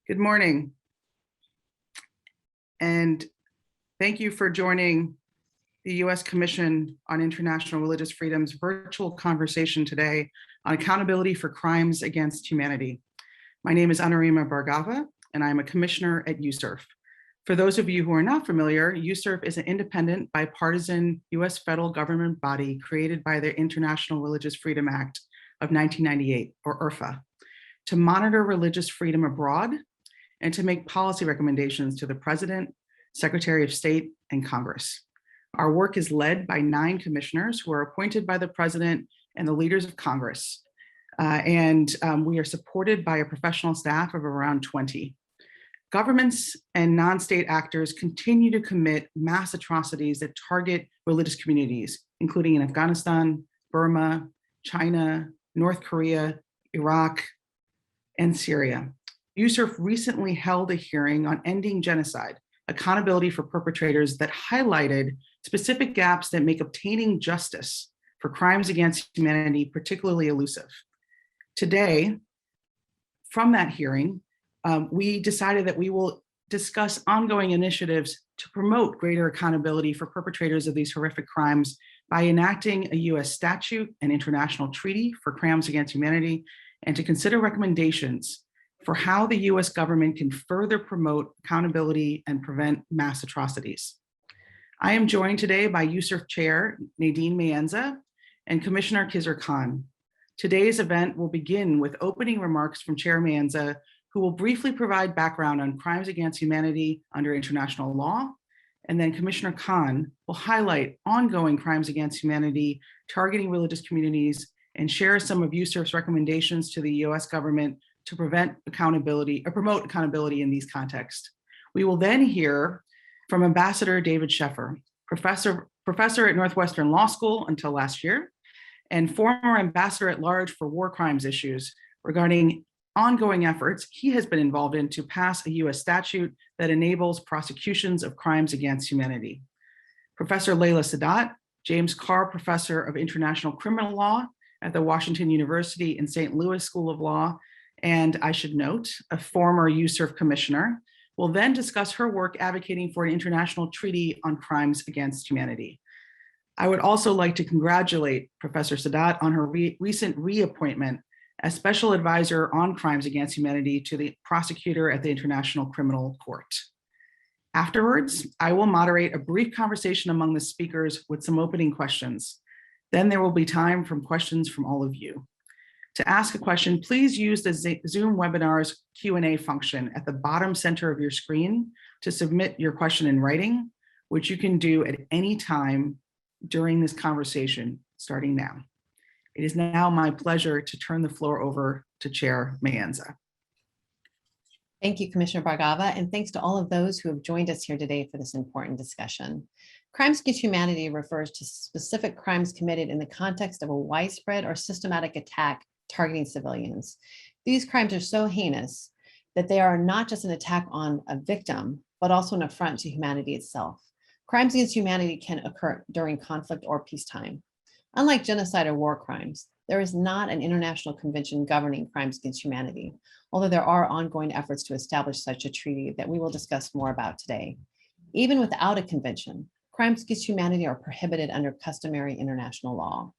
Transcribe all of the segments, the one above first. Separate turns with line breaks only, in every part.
Good morning, and thank you for joining the U.S. Commission on International Religious Freedom's virtual conversation today on accountability for crimes against humanity. My name is Anurima Bhargava, and I'm a commissioner at USCIRF. For those of you who are not familiar, USCIRF is an independent, bipartisan U.S. federal government body created by the International Religious Freedom Act of 1998, or IRFA, to monitor religious freedom abroad and to make policy recommendations to the President, Secretary of State, and Congress. Our work is led by 9 commissioners who are appointed by the President and the leaders of Congress. We are supported by a professional staff of around 20. Governments and non-state actors continue to commit mass atrocities that target religious communities, including in Afghanistan, Burma, China, North Korea, Iraq, and Syria. USCIRF recently held a hearing on Ending Genocide, accountability for perpetrators, that highlighted specific gaps that make obtaining justice for crimes against humanity particularly elusive. Today, from that hearing, we decided that we will discuss ongoing initiatives to promote greater accountability for perpetrators of these horrific crimes by enacting a US statute and international treaty for crimes against humanity, and to consider recommendations for how the US government can further promote accountability and prevent mass atrocities. I am joined today by USCIRF Chair Nadine Maenza and Commissioner Khizr Khan. Today's event will begin with opening remarks from Chair Maenza, who will briefly provide background on crimes against humanity under international law, and then Commissioner Khan will highlight ongoing crimes against humanity targeting religious communities and share some of USCIRF's recommendations to the US government to promote accountability in these contexts. We will then hear from Ambassador David Sheffer, professor at Northwestern Law School until last year, and former ambassador at large for war crimes issues, regarding ongoing efforts he has been involved in to pass a US statute that enables prosecutions of crimes against humanity. Professor Layla Sadat, James Carr Professor of International Criminal Law at the Washington University in St. Louis School of Law, and I should note, a former USCIRF commissioner, will then discuss her work advocating for an international treaty on crimes against humanity. I would also like to congratulate Professor Sadat on her recent reappointment as Special Advisor on Crimes Against Humanity to the prosecutor at the International Criminal Court. Afterwards, I will moderate a brief conversation among the speakers with some opening questions. Then there will be time for questions from all of you. To ask a question, please use the Zoom webinar's Q&A function at the bottom center of your screen to submit your question in writing, which you can do at any time during this conversation, starting now. It is now my pleasure to turn the floor over to Chair Maenza.
Thank you, Commissioner Bhargava, and thanks to all of those who have joined us here today for this important discussion. Crimes against humanity refers to specific crimes committed in the context of a widespread or systematic attack targeting civilians. These crimes are so heinous that they are not just an attack on a victim, but also an affront to humanity itself. Crimes against humanity can occur during conflict or peacetime. Unlike genocide or war crimes, there is not an international convention governing crimes against humanity, although there are ongoing efforts to establish such a treaty that we will discuss more about today. Even without a convention, crimes against humanity are prohibited under customary international law.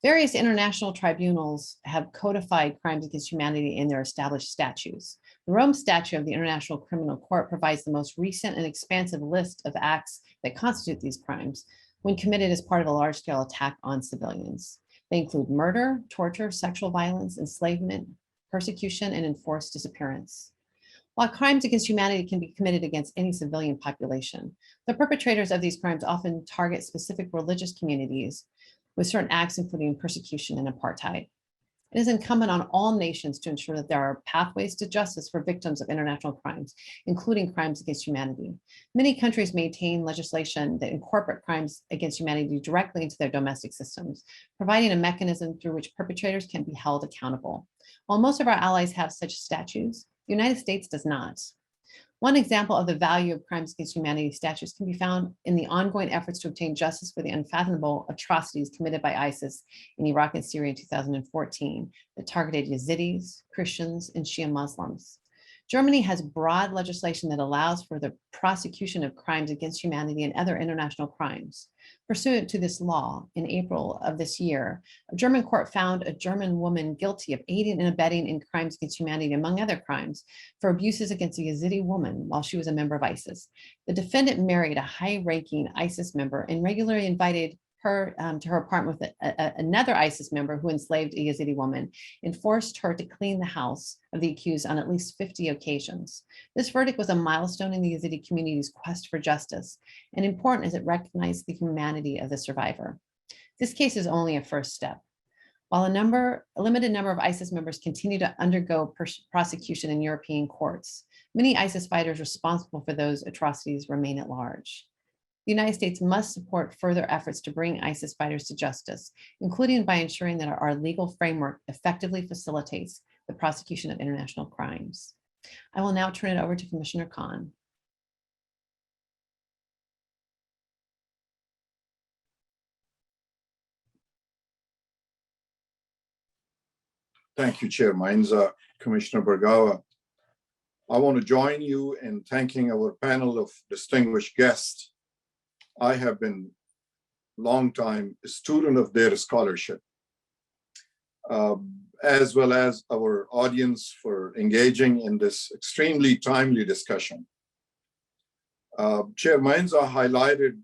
Various international tribunals have codified crimes against humanity in their established statutes. The Rome Statute of the International Criminal Court provides the most recent and expansive list of acts that constitute these crimes when committed as part of a large-scale attack on civilians. They include murder, torture, sexual violence, enslavement, persecution, and enforced disappearance. While crimes against humanity can be committed against any civilian population, the perpetrators of these crimes often target specific religious communities with certain acts, including persecution and apartheid. It is incumbent on all nations to ensure that there are pathways to justice for victims of international crimes, including crimes against humanity. Many countries maintain legislation that incorporate crimes against humanity directly into their domestic systems, providing a mechanism through which perpetrators can be held accountable. While most of our allies have such statutes, the United States does not. One example of the value of crimes against humanity statutes can be found in the ongoing efforts to obtain justice for the unfathomable atrocities committed by ISIS in Iraq and Syria in 2014 that targeted Yazidis, Christians, and Shia Muslims. Germany has broad legislation that allows for the prosecution of crimes against humanity and other international crimes. Pursuant to this law, in April of this year, a German court found a German woman guilty of aiding and abetting in crimes against humanity, among other crimes, for abuses against a Yazidi woman while she was a member of ISIS. The defendant married a high-ranking ISIS member and regularly invited her to her apartment with another ISIS member who enslaved a Yazidi woman and forced her to clean the house of the accused on at least 50 occasions. This verdict was a milestone in the Yazidi community's quest for justice and important as it recognized the humanity of the survivor. This case is only a first step. While a limited number of ISIS members continue to undergo prosecution in European courts, many ISIS fighters responsible for those atrocities remain at large. The United States must support further efforts to bring ISIS fighters to justice, including by ensuring that our legal framework effectively facilitates the prosecution of international crimes. I will now turn it over to Commissioner Khan.
Thank you, Chair Mainza, Commissioner Bergawa. I want to join you in thanking our panel of distinguished guests. I have been a long time a student of their scholarship, as well as our audience for engaging in this extremely timely discussion. Chair Mainza highlighted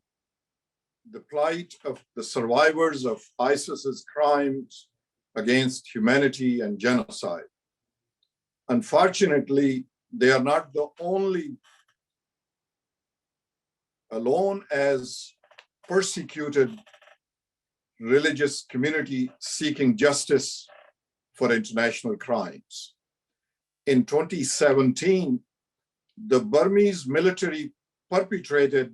the plight of the survivors of ISIS's crimes against humanity and genocide. Unfortunately, they are not the only alone as persecuted religious community seeking justice for international crimes. In 2017, the Burmese military perpetrated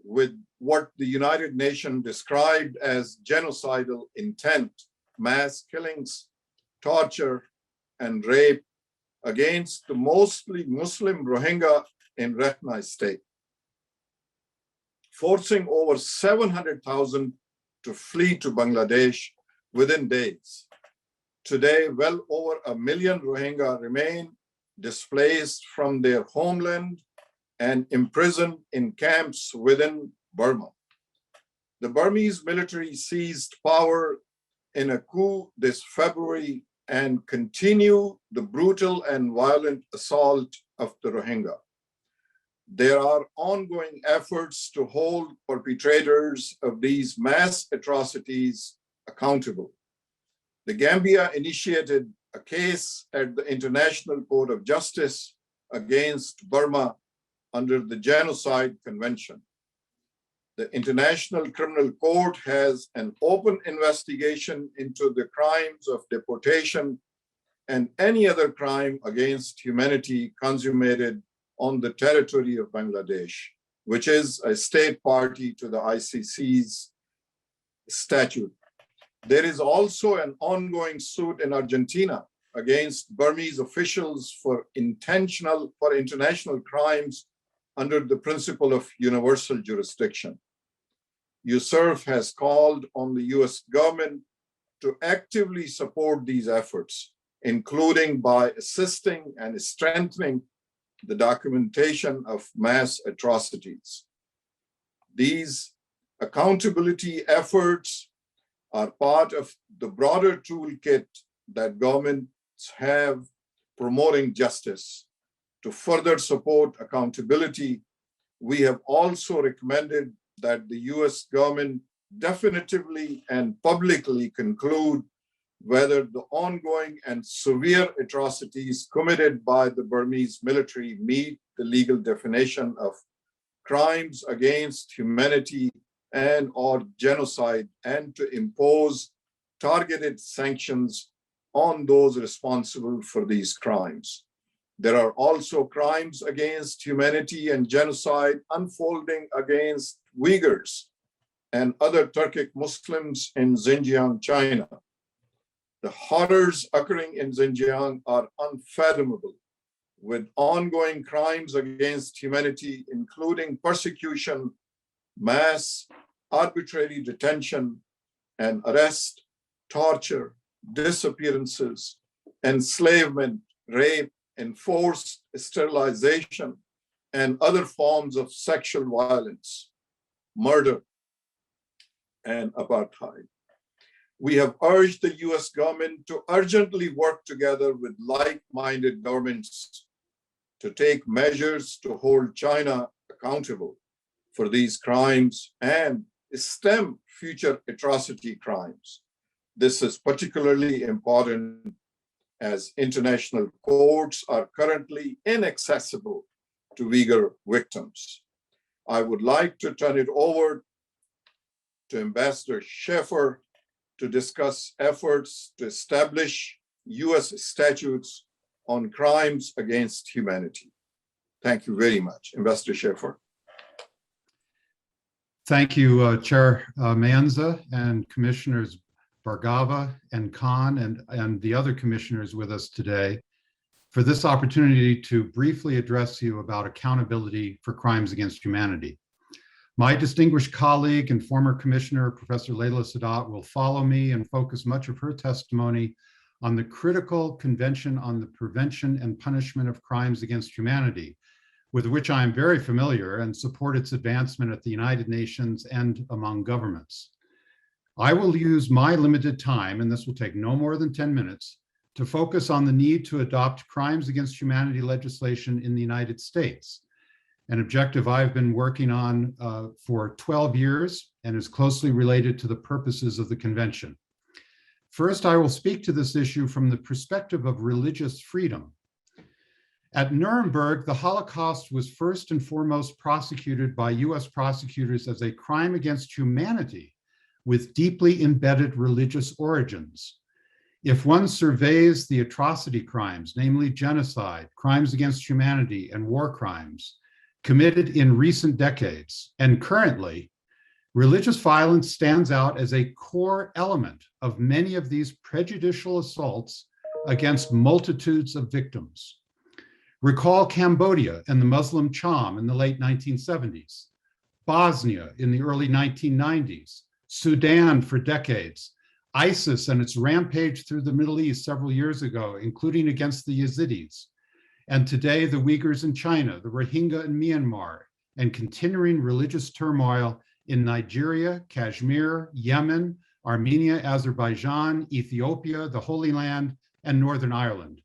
with what the United Nations described as genocidal intent, mass killings, torture, and rape against the mostly Muslim Rohingya in Rakhine State, forcing over 700,000 to flee to Bangladesh within days. Today, well over 1 million Rohingya remain displaced from their homeland and imprisoned in camps within Burma. The Burmese military seized power in a coup this February and continue the brutal and violent assault of the Rohingya. There are ongoing efforts to hold perpetrators of these mass atrocities accountable. The Gambia initiated a case at the International Court of Justice against Burma under the Genocide Convention. The International Criminal Court has an open investigation into the crimes of deportation and any other crime against humanity consummated on the territory of Bangladesh, which is a state party to the ICC's statute. There is also an ongoing suit in Argentina against Burmese officials for international crimes under the principle of universal jurisdiction. USCIRF has called on the US government to actively support these efforts, including by assisting and strengthening the documentation of mass atrocities. These accountability efforts are part of the broader toolkit that governments have promoting justice. To further support accountability, we have also recommended that the US government definitively and publicly conclude whether the ongoing and severe atrocities committed by the Burmese military meet the legal definition of crimes against humanity and/or genocide, and to impose targeted sanctions on those responsible for these crimes. There are also crimes against humanity and genocide unfolding against Uyghurs and other Turkic Muslims in Xinjiang, China. The horrors occurring in Xinjiang are unfathomable, with ongoing crimes against humanity, including persecution, mass, arbitrary detention and arrest, torture, disappearances, enslavement, rape, enforced sterilization, and other forms of sexual violence, murder, and apartheid. We have urged the US government to urgently work together with like-minded governments to take measures to hold China accountable for these crimes and stem future atrocity crimes. This is particularly important as international courts are currently inaccessible to Uyghur victims. I would like to turn it over to Ambassador Schaefer to discuss efforts to establish US statutes on crimes against humanity. Thank you very much. Ambassador Schaefer.
Thank you, Chair Manza and Commissioners Bhargava and Khan and the other commissioners with us today for this opportunity to briefly address you about accountability for crimes against humanity. My distinguished colleague and former commissioner, Professor Leila Sadat, will follow me and focus much of her testimony on the critical Convention on the Prevention and Punishment of Crimes Against Humanity, with which I am very familiar and support its advancement at the United Nations and among governments. I will use my limited time, and this will take no more than 10 minutes, to focus on the need to adopt crimes against humanity legislation in the United States, an objective I've been working on for 12 years and is closely related to the purposes of the convention. First, I will speak to this issue from the perspective of religious freedom. At Nuremberg, the Holocaust was first and foremost prosecuted by US prosecutors as a crime against humanity with deeply embedded religious origins. If one surveys the atrocity crimes, namely genocide, crimes against humanity, and war crimes committed in recent decades and currently, religious violence stands out as a core element of many of these prejudicial assaults against multitudes of victims. Recall Cambodia and the Muslim Cham in the late 1970s, Bosnia in the early 1990s, Sudan for decades, ISIS and its rampage through the Middle East several years ago, including against the Yazidis, and today the Uyghurs in China, the Rohingya in Myanmar, and continuing religious turmoil in Nigeria, Kashmir, Yemen, Armenia, Azerbaijan, Ethiopia, the Holy Land, and Northern Ireland.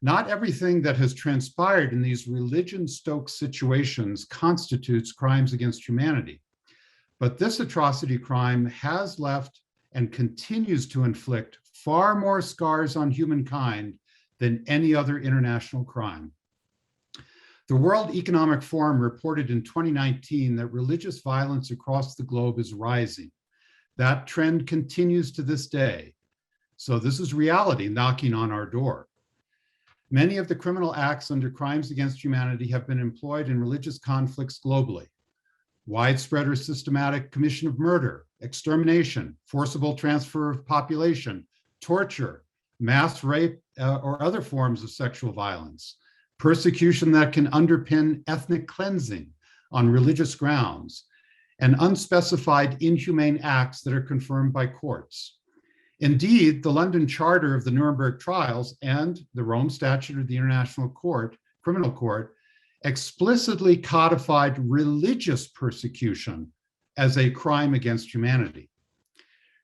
Not everything that has transpired in these religion-stoked situations constitutes crimes against humanity, but this atrocity crime has left and continues to inflict far more scars on humankind than any other international crime. The World Economic Forum reported in 2019 that religious violence across the globe is rising. That trend continues to this day. So this is reality knocking on our door. Many of the criminal acts under crimes against humanity have been employed in religious conflicts globally. Widespread or systematic commission of murder, extermination, forcible transfer of population, torture, mass rape, or other forms of sexual violence, persecution that can underpin ethnic cleansing on religious grounds, and unspecified inhumane acts that are confirmed by courts. Indeed, the London Charter of the Nuremberg Trials and the Rome Statute of the International Criminal Court explicitly codified religious persecution as a crime against humanity.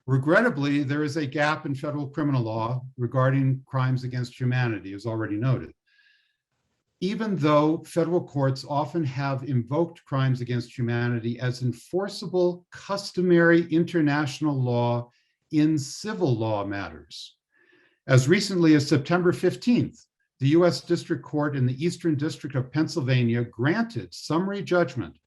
Regrettably, there is a gap in federal criminal law regarding crimes against humanity, as already noted. Even though federal courts often have invoked crimes against humanity as enforceable, customary international law in civil law matters. As recently as September 15th, the US District Court in the Eastern District of Pennsylvania granted summary judgment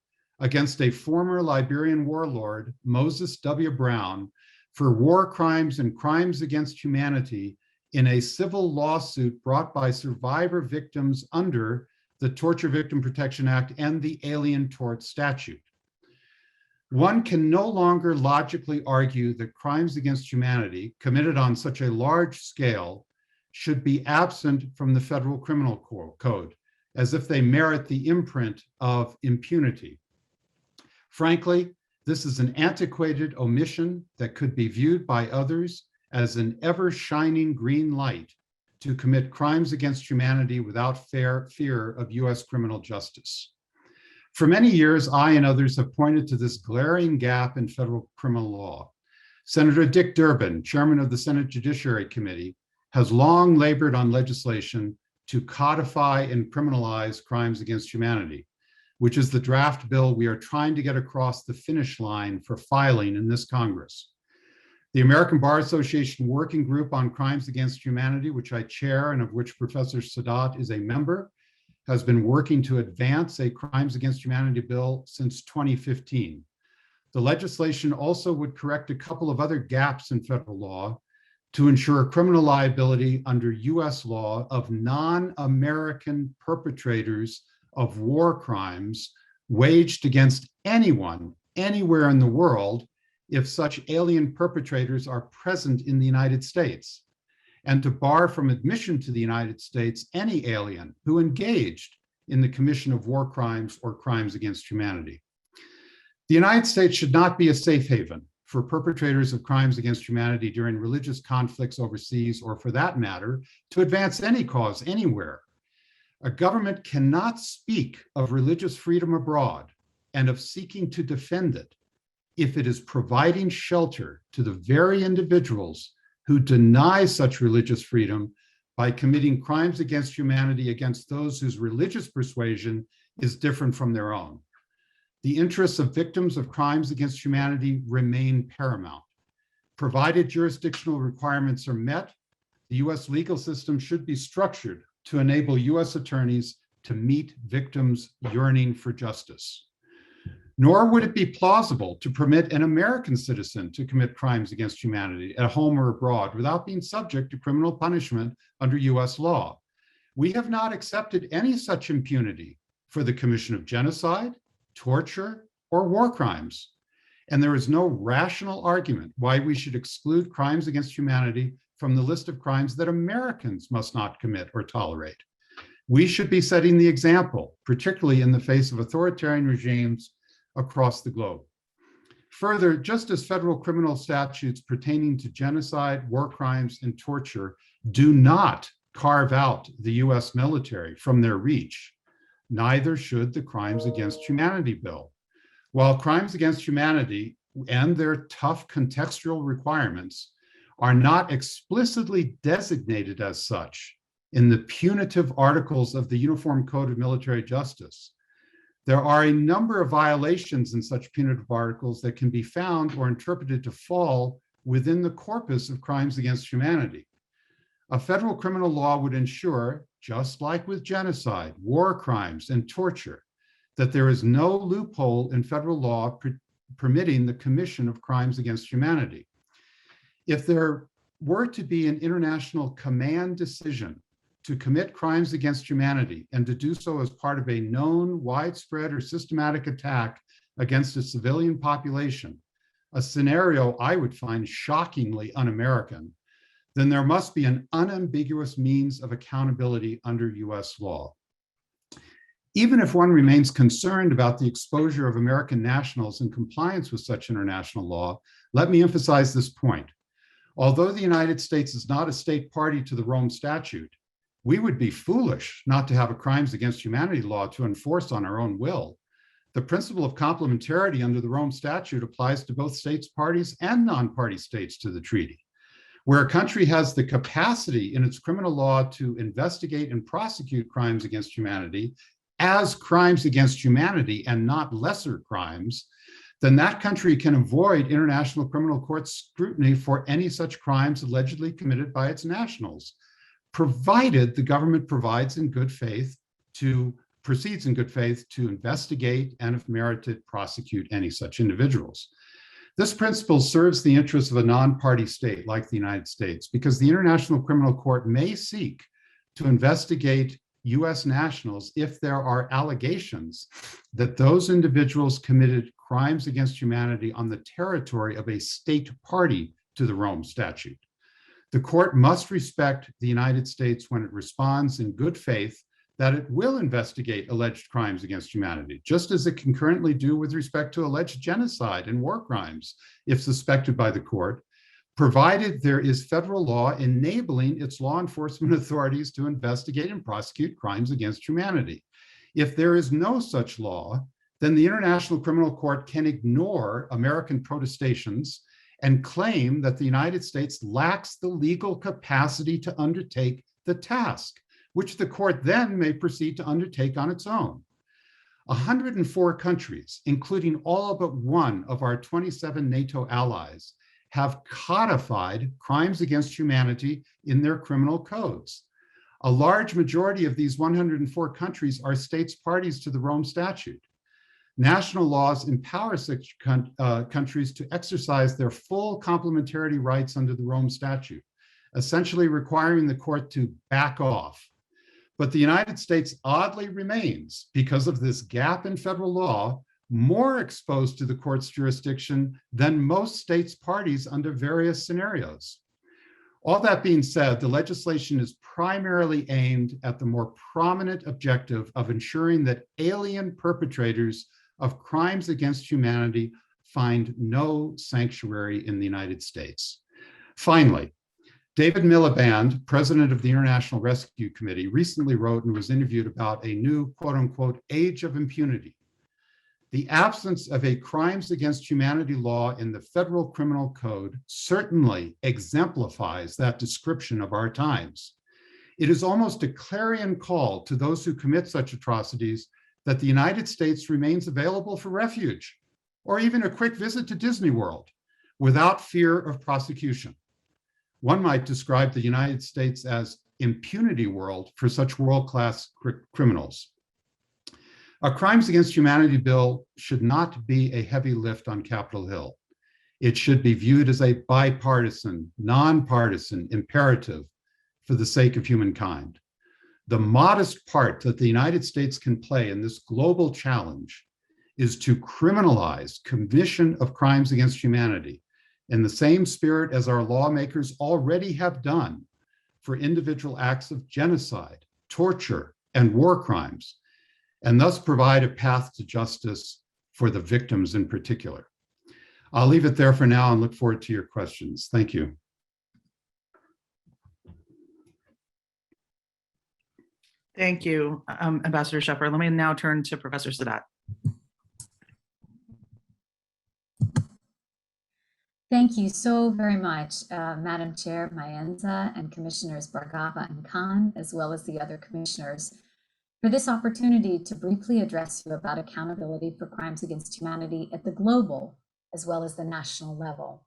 against a former Liberian warlord, Moses W. Brown, for war crimes and crimes against humanity in a civil lawsuit brought by survivor victims under the Torture Victim Protection Act and the Alien Tort Statute. One can no longer logically argue that crimes against humanity committed on such a large scale should be absent from the federal criminal code, as if they merit the imprint of impunity. Frankly, this is an antiquated omission that could be viewed by others as an ever-shining green light to commit crimes against humanity without fear of US criminal justice. For many years, I and others have pointed to this glaring gap in federal criminal law. Senator Dick Durbin, chairman of the Senate Judiciary Committee, has long labored on legislation to codify and criminalize crimes against humanity, which is the draft bill we are trying to get across the finish line for filing in this Congress. The American Bar Association Working Group on Crimes Against Humanity, which I chair and of which Professor Sadat is a member, has been working to advance a Crimes Against Humanity bill since 2015. The legislation also would correct a couple of other gaps in federal law to ensure criminal liability under US law of non-American perpetrators of war crimes waged against anyone, anywhere in the world, if such alien perpetrators are present in the United States, and to bar from admission to the United States any alien who engaged in the commission of war crimes or crimes against humanity. The United States should not be a safe haven for perpetrators of crimes against humanity during religious conflicts overseas, or for that matter, to advance any cause anywhere. A government cannot speak of religious freedom abroad and of seeking to defend it if it is providing shelter to the very individuals who deny such religious freedom by committing crimes against humanity against those whose religious persuasion is different from their own. The interests of victims of crimes against humanity remain paramount. Provided jurisdictional requirements are met, the US legal system should be structured to enable US attorneys to meet victims yearning for justice. Nor would it be plausible to permit an American citizen to commit crimes against humanity at home or abroad without being subject to criminal punishment under US law. We have not accepted any such impunity for the commission of genocide, torture, or war crimes. And there is no rational argument why we should exclude crimes against humanity from the list of crimes that Americans must not commit or tolerate. We should be setting the example, particularly in the face of authoritarian regimes across the globe. Further, just as federal criminal statutes pertaining to genocide, war crimes, and torture do not carve out the US military from their reach, neither should the Crimes Against Humanity bill. While crimes against humanity and their tough contextual requirements are not explicitly designated as such in the punitive articles of the Uniform Code of Military Justice, there are a number of violations in such punitive articles that can be found or interpreted to fall within the corpus of crimes against humanity. A federal criminal law would ensure, just like with genocide, war crimes, and torture, that there is no loophole in federal law permitting the commission of crimes against humanity. If there were to be an international command decision to commit crimes against humanity and to do so as part of a known, widespread, or systematic attack against a civilian population, a scenario I would find shockingly un-American, then there must be an unambiguous means of accountability under US law. Even if one remains concerned about the exposure of American nationals in compliance with such international law, let me emphasize this point. Although the United States is not a state party to the Rome Statute, we would be foolish not to have a crimes against humanity law to enforce on our own will. The principle of complementarity under the Rome Statute applies to both states parties and non-party states to the treaty. Where a country has the capacity in its criminal law to investigate and prosecute crimes against humanity as crimes against humanity and not lesser crimes, then that country can avoid International Criminal Court scrutiny for any such crimes allegedly committed by its nationals, provided the government proceeds in good faith to investigate and, if merited, prosecute any such individuals. This principle serves the interests of a non-party state like the United States because the International Criminal Court may seek to investigate US nationals if there are allegations that those individuals committed crimes against humanity on the territory of a state party to the Rome Statute. The court must respect the United States when it responds in good faith that it will investigate alleged crimes against humanity, just as it can currently do with respect to alleged genocide and war crimes, if suspected by the court, provided there is federal law enabling its law enforcement authorities to investigate and prosecute crimes against humanity. If there is no such law, then the International Criminal Court can ignore American protestations and claim that the United States lacks the legal capacity to undertake the task, which the court then may proceed to undertake on its own. 104 countries, including all but one of our 27 NATO allies, have codified crimes against humanity in their criminal codes. A large majority of these 104 countries are states parties to the Rome Statute. National laws empower such countries to exercise their full complementarity rights under the Rome Statute, essentially requiring the court to back off. But the United States oddly remains, because of this gap in federal law, more exposed to the court's jurisdiction than most states parties under various scenarios. All that being said, the legislation is primarily aimed at the more prominent objective of ensuring that alien perpetrators of crimes against humanity find no sanctuary in the United States. Finally, David Miliband, president of the International Rescue Committee, recently wrote and was interviewed about a new, quote unquote, age of impunity. The absence of a crimes against humanity law in the federal criminal code certainly exemplifies that description of our times. It is almost a clarion call to those who commit such atrocities that the United States remains available for refuge, or even a quick visit to Disney World, without fear of prosecution. One might describe the United States as impunity world for such world-class criminals. A crimes against humanity bill should not be a heavy lift on Capitol Hill. It should be viewed as a bipartisan, nonpartisan imperative for the sake of humankind. The modest part that the United States can play in this global challenge is to criminalize commission of crimes against humanity in the same spirit as our lawmakers already have done for individual acts of genocide, torture, and war crimes, and thus provide a path to justice for the victims in particular. I'll leave it there for now and look forward to your questions. Thank you.
Thank you, Ambassador Shepard. Let me now turn to Professor Sadat.
Thank you so very much, Madam Chair Mayenza and Commissioners Bargava and Khan, as well as the other commissioners, for this opportunity to briefly address you about accountability for crimes against humanity at the global as well as the national level.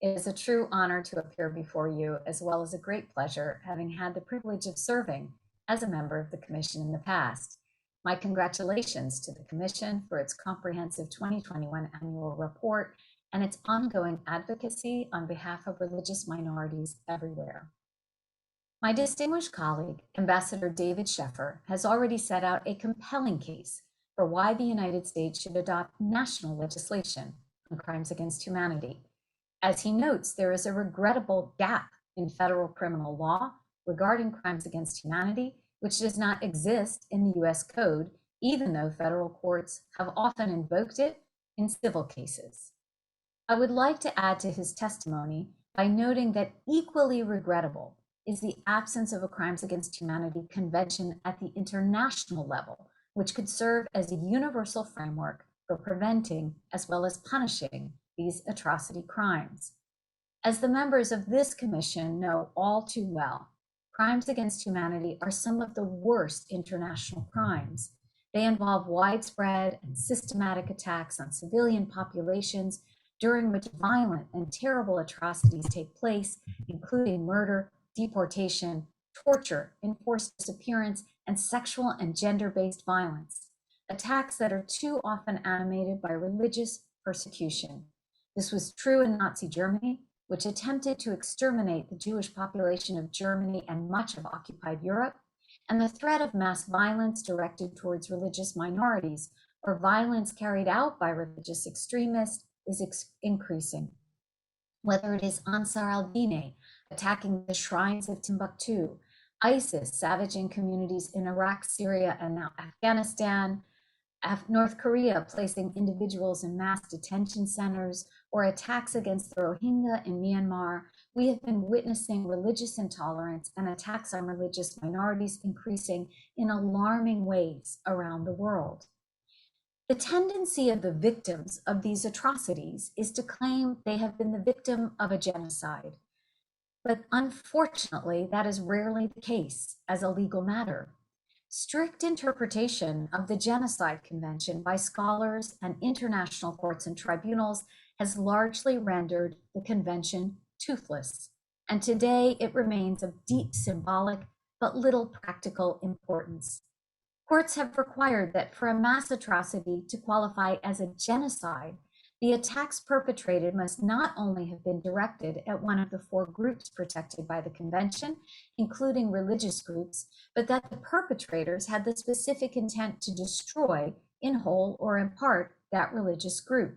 It is a true honor to appear before you, as well as a great pleasure having had the privilege of serving as a member of the Commission in the past. My congratulations to the Commission for its comprehensive 2021 annual report and its ongoing advocacy on behalf of religious minorities everywhere. My distinguished colleague, Ambassador David Sheffer, has already set out a compelling case for why the United States should adopt national legislation on crimes against humanity. As he notes, there is a regrettable gap in federal criminal law regarding crimes against humanity, which does not exist in the US Code, even though federal courts have often invoked it in civil cases. I would like to add to his testimony by noting that equally regrettable is the absence of a Crimes Against Humanity Convention at the international level, which could serve as a universal framework for preventing as well as punishing these atrocity crimes. As the members of this commission know all too well, crimes against humanity are some of the worst international crimes. They involve widespread and systematic attacks on civilian populations during which violent and terrible atrocities take place, including murder, deportation, torture, enforced disappearance, and sexual and gender-based violence, attacks that are too often animated by religious persecution. This was true in Nazi Germany, which attempted to exterminate the Jewish population of Germany and much of occupied Europe, and the threat of mass violence directed towards religious minorities or violence carried out by religious extremists is increasing. Whether it is Ansar al-Din attacking the shrines of Timbuktu, ISIS savaging communities in Iraq, Syria, and now Afghanistan, North Korea placing individuals in mass detention centers, or attacks against the Rohingya in Myanmar, we have been witnessing religious intolerance and attacks on religious minorities increasing in alarming ways around the world. The tendency of the victims of these atrocities is to claim they have been the victim of a genocide. But unfortunately, that is rarely the case as a legal matter. Strict interpretation of the Genocide Convention by scholars and international courts and tribunals has largely rendered the convention toothless, and today it remains of deep symbolic but little practical importance. Courts have required that for a mass atrocity to qualify as a genocide, the attacks perpetrated must not only have been directed at one of the 4 groups protected by the convention, including religious groups, but that the perpetrators had the specific intent to destroy, in whole or in part, that religious group.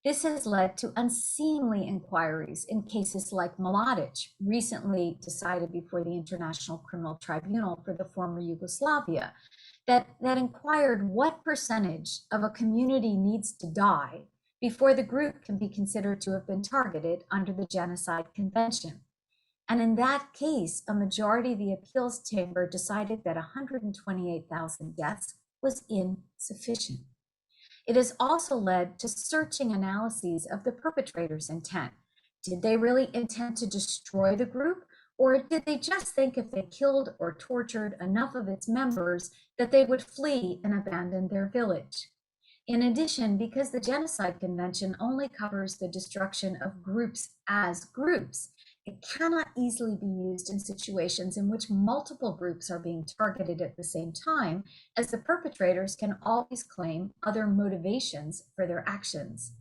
This has led to unseemly inquiries in cases like Mladic, recently decided before the International Criminal Tribunal for the former Yugoslavia, that inquired what percentage of a community needs to die before the group can be considered to have been targeted under the Genocide Convention. And in that case, a majority of the appeals chamber decided that 128,000 deaths was insufficient. It has also led to searching analyses of the perpetrator's intent. Did they really intend to destroy the group, or did they just think if they killed or tortured enough of its members that they would flee and abandon their village? In addition, because the Genocide Convention only covers the destruction of groups as groups, it cannot easily be used in situations in which multiple groups are being targeted at the same time, as the perpetrators can always claim other motivations for their actions.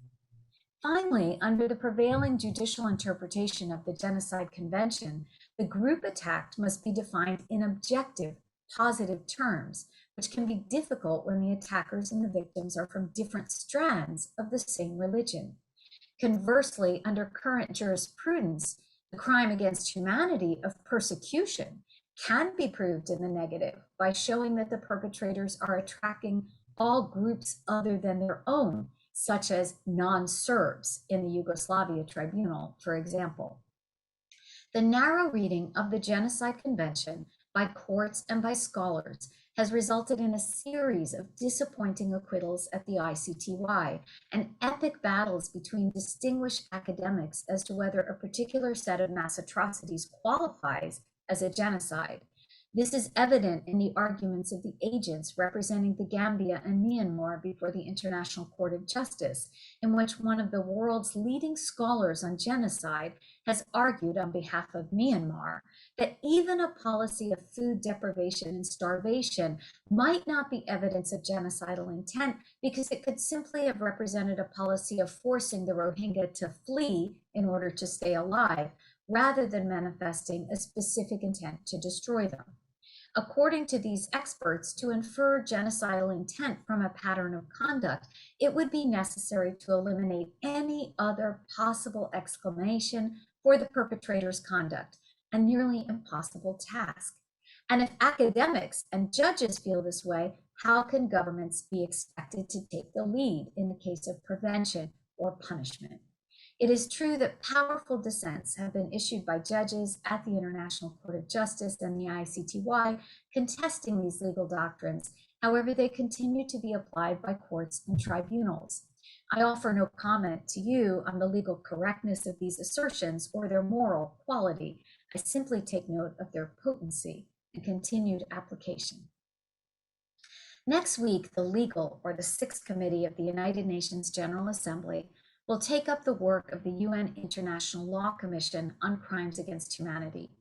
Finally, under the prevailing judicial interpretation of the Genocide Convention, the group attacked must be defined in objective, positive terms, which can be difficult when the attackers and the victims are from different strands of the same religion. Conversely, under current jurisprudence, the crime against humanity of persecution can be proved in the negative by showing that the perpetrators are attacking all groups other than their own, such as non-Serbs in the Yugoslavia Tribunal, for example. The narrow reading of the Genocide Convention by courts and by scholars has resulted in a series of disappointing acquittals at the ICTY and epic battles between distinguished academics as to whether a particular set of mass atrocities qualifies as a genocide. This is evident in the arguments of the agents representing the Gambia and Myanmar before the International Court of Justice, in which one of the world's leading scholars on genocide has argued on behalf of Myanmar that even a policy of food deprivation and starvation might not be evidence of genocidal intent because it could simply have represented a policy of forcing the Rohingya to flee in order to stay alive, rather than manifesting a specific intent to destroy them. According to these experts, to infer genocidal intent from a pattern of conduct, it would be necessary to eliminate any other possible explanation for the perpetrator's conduct, a nearly impossible task. And if academics and judges feel this way, how can governments be expected to take the lead in the case of prevention or punishment? It is true that powerful dissents have been issued by judges at the International Court of Justice and the ICTY contesting these legal doctrines. However, they continue to be applied by courts and tribunals. I offer no comment to you on the legal correctness of these assertions or their moral quality. I simply take note of their potency and continued application. Next week, the Legal, or the Sixth Committee of the United Nations General Assembly, will take up the work of the UN International Law Commission on Crimes Against Humanity.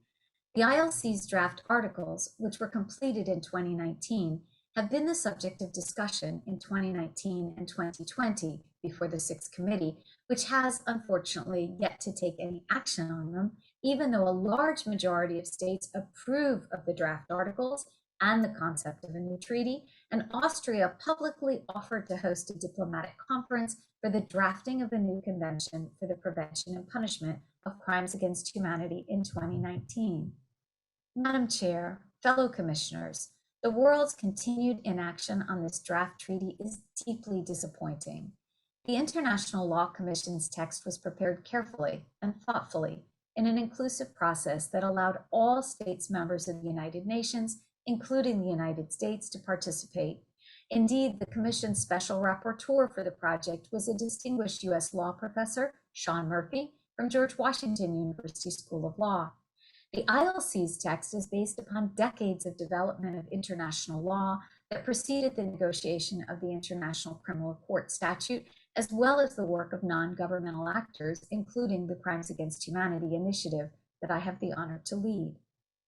The ILC's draft articles, which were completed in 2019, have been the subject of discussion in 2019 and 2020 before the Sixth Committee, which has unfortunately yet to take any action on them, even though a large majority of states approve of the draft articles and the concept of a new treaty, and Austria publicly offered to host a diplomatic conference for the drafting of a new convention for the prevention and punishment of crimes against humanity in 2019. Madam Chair, fellow commissioners, The world's continued inaction on this draft treaty is deeply disappointing. The International Law Commission's text was prepared carefully and thoughtfully in an inclusive process that allowed all states members of the United Nations, including the United States, to participate. Indeed, the Commission's special rapporteur for the project was a distinguished U.S. law professor, Sean Murphy, from George Washington University School of Law. The ILC's text is based upon decades of development of international law that preceded the negotiation of the International Criminal Court statute, as well as the work of non-governmental actors, including the Crimes Against Humanity initiative that I have the honor to lead.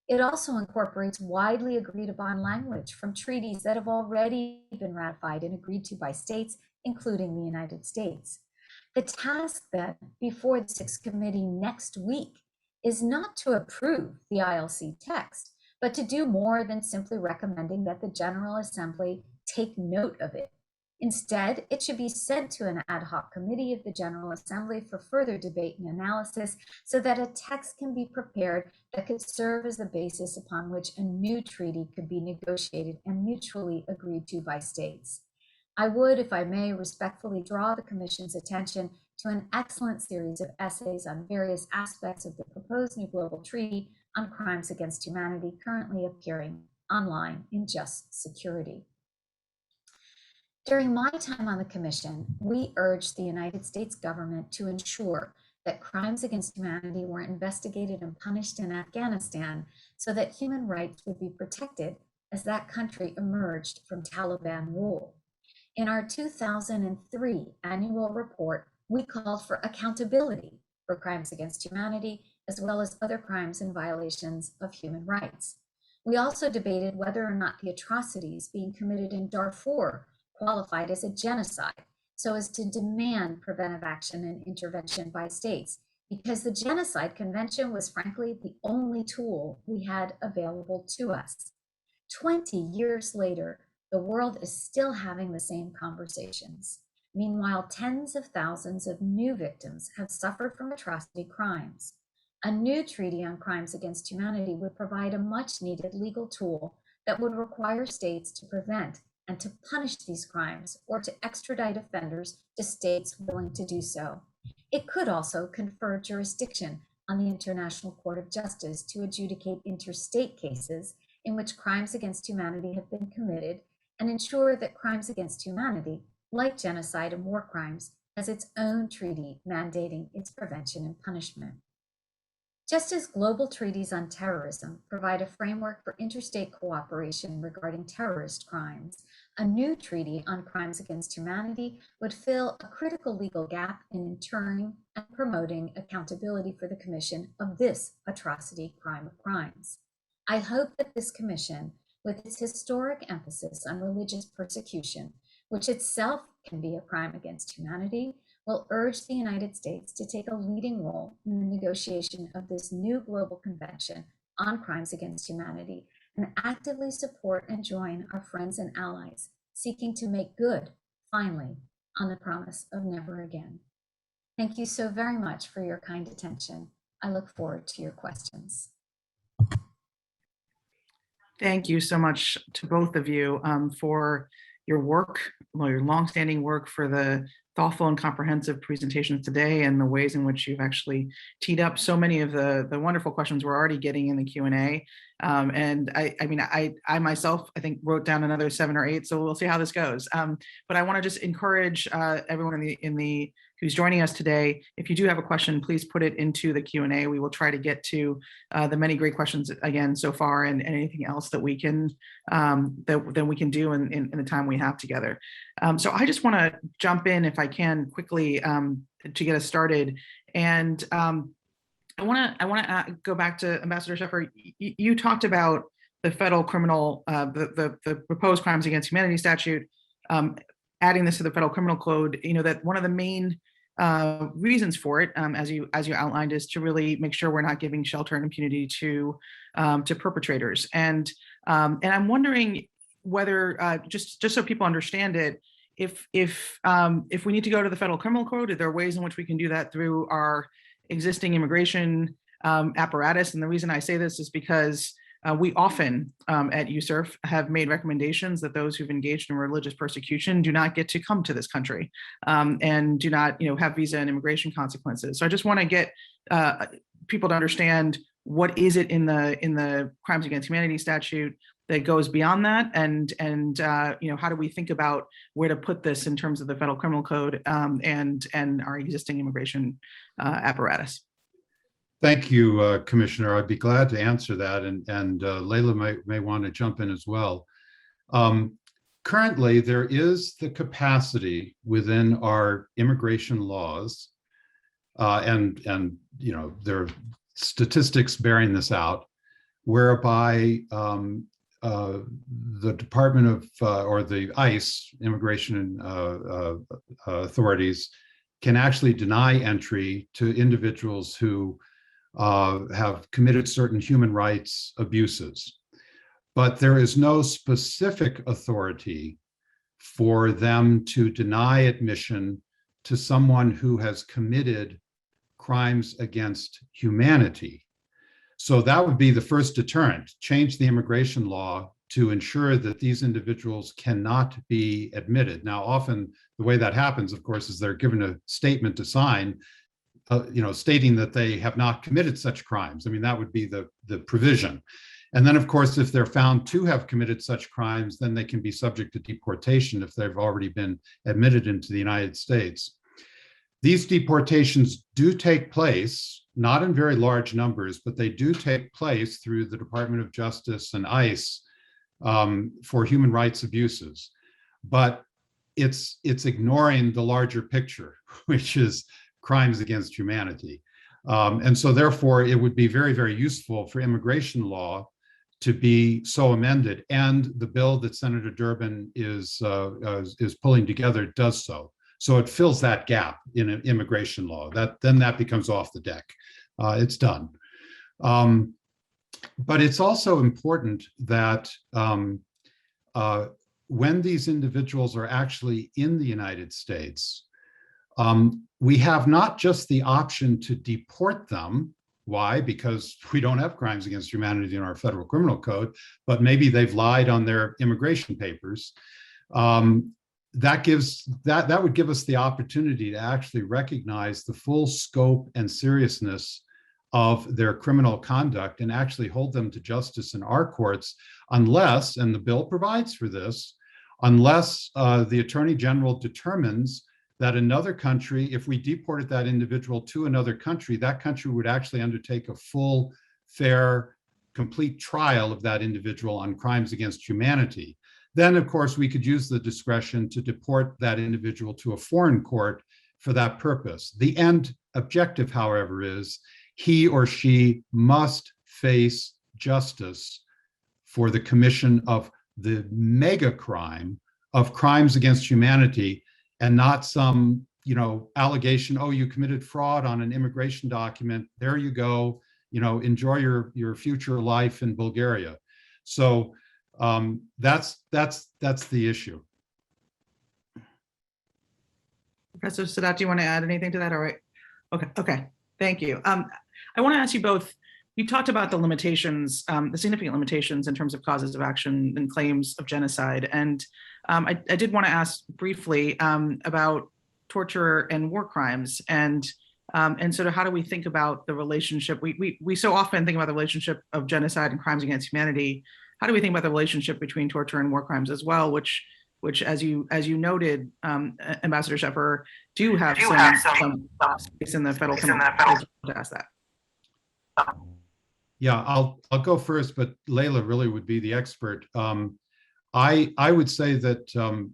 It also incorporates widely agreed upon language from treaties that have already been ratified and agreed to by states, including the United States. The task then before the Sixth Committee next week is not to approve the ILC text, but to do more than simply recommending that the General Assembly take note of it. Instead, it should be sent to an ad hoc committee of the General Assembly for further debate and analysis so that a text can be prepared that could serve as the basis upon which a new treaty could be negotiated and mutually agreed to by states. I would, if I may, respectfully draw the Commission's attention to an excellent series of essays on various aspects of the proposed new global treaty on crimes against humanity currently appearing online in Just Security. During my time on the Commission, we urged the United States government to ensure that crimes against humanity were investigated and punished in Afghanistan so that human rights would be protected as that country emerged from Taliban rule. In our 2003 annual report, we called for accountability for crimes against humanity, as well as other crimes and violations of human rights. We also debated whether or not the atrocities being committed in Darfur qualified as a genocide, so as to demand preventive action and intervention by states, because the Genocide Convention was frankly the only tool we had available to us. 20 years later, the world is still having the same conversations. Meanwhile, tens of thousands of new victims have suffered from atrocity crimes. A new treaty on crimes against humanity would provide a much needed legal tool that would require states to prevent and to punish these crimes or to extradite offenders to states willing to do so. It could also confer jurisdiction on the International Court of Justice to adjudicate interstate cases in which crimes against humanity have been committed and ensure that crimes against humanity, like genocide and war crimes, has its own treaty mandating its prevention and punishment. Just as global treaties on terrorism provide a framework for interstate cooperation regarding terrorist crimes, a new treaty on crimes against humanity would fill a critical legal gap in ensuring and promoting accountability for the commission of this atrocity crime of crimes. I hope that this commission, with its historic emphasis on religious persecution, which itself can be a crime against humanity, will urge the United States to take a leading role in the negotiation of this new global convention on crimes against humanity and actively support and join our friends and allies seeking to make good, finally, on the promise of never again. Thank you so very much for your kind attention. I look forward to your questions.
Thank you so much to both of you for your work, your longstanding work, for the thoughtful and comprehensive presentations today and the ways in which you've actually teed up so many of the wonderful questions we're already getting in the Q&A. And I myself, I think, wrote down another 7 or 8, so we'll see how this goes. But I want to just encourage everyone who's joining us today, if you do have a question, please put it into the Q&A. We will try to get to the many great questions again so far, and anything else that we can that we can do in the time we have together. So I just want to jump in, if I can, quickly to get us started. And I want to go back to Ambassador Sheffer. You talked about the federal criminal, the proposed crimes against humanity statute, adding this to the federal criminal code. You know that one of the main reasons for it, as you outlined, is to really make sure we're not giving shelter and impunity to perpetrators. And I'm wondering whether just so people understand it, if we need to go to the federal criminal code, are there ways in which we can do that through our existing immigration apparatus? And the reason I say this is because We often at USCIRF have made recommendations that those who've engaged in religious persecution do not get to come to this country and do not, have visa and immigration consequences. So I just want to get people to understand what is it in the Crimes Against Humanity statute that goes beyond that, and how do we think about where to put this in terms of the Federal Criminal Code and our existing immigration apparatus.
Thank you, Commissioner. I'd be glad to answer that, and Layla may want to jump in as well. Currently, there is the capacity within our immigration laws, and there are statistics bearing this out, whereby the Department of or the ICE, immigration authorities, can actually deny entry to individuals who have committed certain human rights abuses. But there is no specific authority for them to deny admission to someone who has committed crimes against humanity. So that would be the first deterrent: change the immigration law to ensure that these individuals cannot be admitted. Now, often the way that happens, of course, is they're given a statement to sign, stating that they have not committed such crimes. I mean, that would be the provision. And then, of course, if they're found to have committed such crimes, then they can be subject to deportation if they've already been admitted into the United States. These deportations do take place, not in very large numbers, but they do take place through the Department of Justice and ICE for human rights abuses. But it's ignoring the larger picture, which is crimes against humanity. And so therefore, it would be very, very useful for immigration law to be so amended. And the bill that Senator Durbin is pulling together does so. So it fills that gap in an immigration law. Then that becomes off the deck. It's done. But it's also important that when these individuals are actually in the United States, we have not just the option to deport them. Why? Because we don't have crimes against humanity in our federal criminal code, but maybe they've lied on their immigration papers. That would give us the opportunity to actually recognize the full scope and seriousness of their criminal conduct and actually hold them to justice in our courts, unless, and the bill provides for this, unless the Attorney General determines that another country, if we deported that individual to another country, that country would actually undertake a full, fair, complete trial of that individual on crimes against humanity. Then, of course, we could use the discretion to deport that individual to a foreign court for that purpose. The end objective, however, is he or she must face justice for the commission of the mega crime of crimes against humanity, and not some, allegation, oh, you committed fraud on an immigration document, there you go, enjoy your future life in Bulgaria. So that's the issue.
Professor Sadat, do you want to add anything to that? All right. Okay. Thank you. I want to ask you both, you talked about the limitations, the significant limitations in terms of causes of action and claims of genocide. And I did want to ask briefly about torture and war crimes, and sort of how do we think about the relationship? We so often think about the relationship of genocide and crimes against humanity. How do we think about the relationship between torture and war crimes as well, which as you noted, Ambassador Sheffer, do have some space in the federal criminal code to ask that.
Yeah, I'll go first, but Layla really would be the expert. I would say that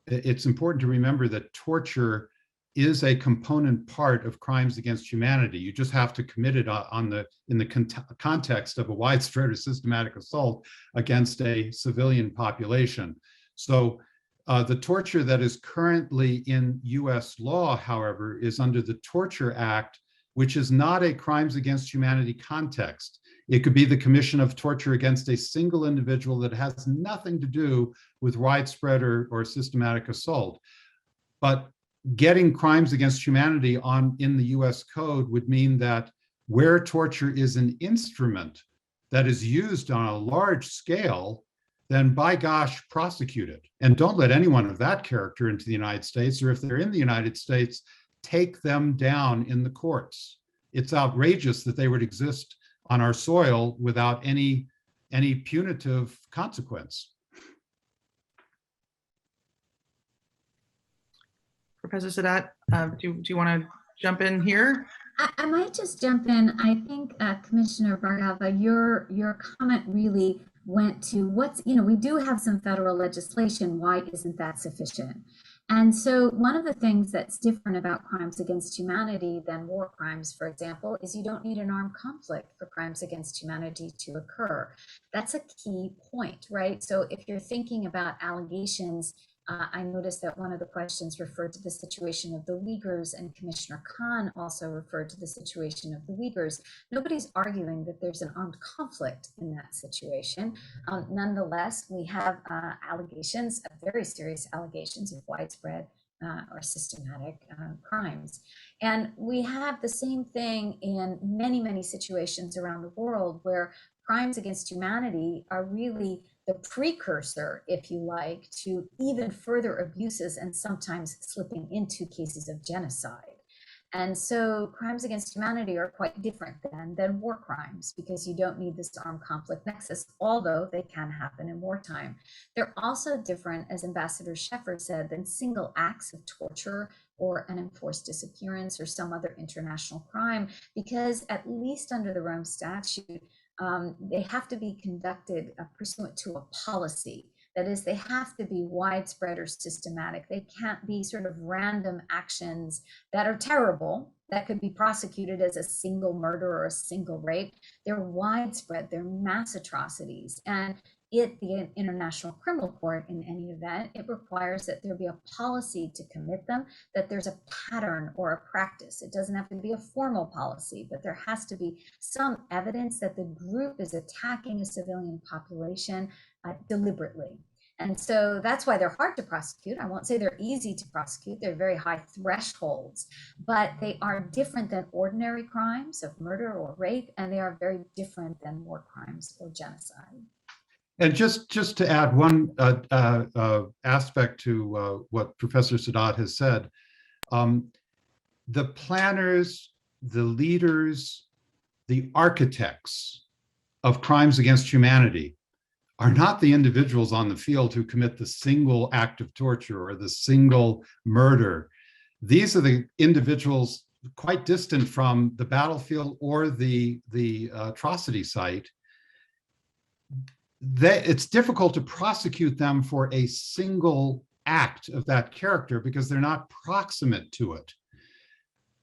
it's important to remember that torture is a component part of crimes against humanity. You just have to commit it in the context of a widespread or systematic assault against a civilian population. So the torture that is currently in US law, however, is under the Torture Act, which is not a crimes against humanity context. It could be the commission of torture against a single individual that has nothing to do with widespread or systematic assault. But getting crimes against humanity in the US code would mean that where torture is an instrument that is used on a large scale, then by gosh, prosecute it. And don't let anyone of that character into the United States, or if they're in the United States, take them down in the courts. It's outrageous that they would exist on our soil without any punitive consequence.
Professor Sadat, do you want to jump in here?
I might just jump in. I think Commissioner Bhargava, your comment really went to what's, we do have some federal legislation. Why isn't that sufficient? And so one of the things that's different about crimes against humanity than war crimes, for example, is you don't need an armed conflict for crimes against humanity to occur. That's a key point, right? So if you're thinking about allegations, I noticed that one of the questions referred to the situation of the Uyghurs, and Commissioner Khan also referred to the situation of the Uyghurs. Nobody's arguing that there's an armed conflict in that situation. Nonetheless, we have allegations, very serious allegations of widespread or systematic crimes. And we have the same thing in many, many situations around the world where crimes against humanity are really the precursor, if you like, to even further abuses and sometimes slipping into cases of genocide. And so crimes against humanity are quite different than war crimes, because you don't need this armed conflict nexus, although they can happen in wartime. They're also different, as Ambassador Sheffer said, than single acts of torture or an enforced disappearance or some other international crime, because at least under the Rome Statute, they have to be conducted pursuant to a policy. That is, they have to be widespread or systematic. They can't be sort of random actions that are terrible, that could be prosecuted as a single murder or a single rape. They're widespread, they're mass atrocities. And the International Criminal Court, in any event, it requires that there be a policy to commit them, that there's a pattern or a practice. It doesn't have to be a formal policy, but there has to be some evidence that the group is attacking a civilian population deliberately. And so that's why they're hard to prosecute. I won't say they're easy to prosecute. They're very high thresholds, but they are different than ordinary crimes of murder or rape, and they are very different than war crimes or genocide.
And just to add one aspect to what Professor Sadat has said, the planners, the leaders, the architects of crimes against humanity are not the individuals on the field who commit the single act of torture or the single murder. These are the individuals quite distant from the battlefield or the atrocity site. It's difficult to prosecute them for a single act of that character because they're not proximate to it.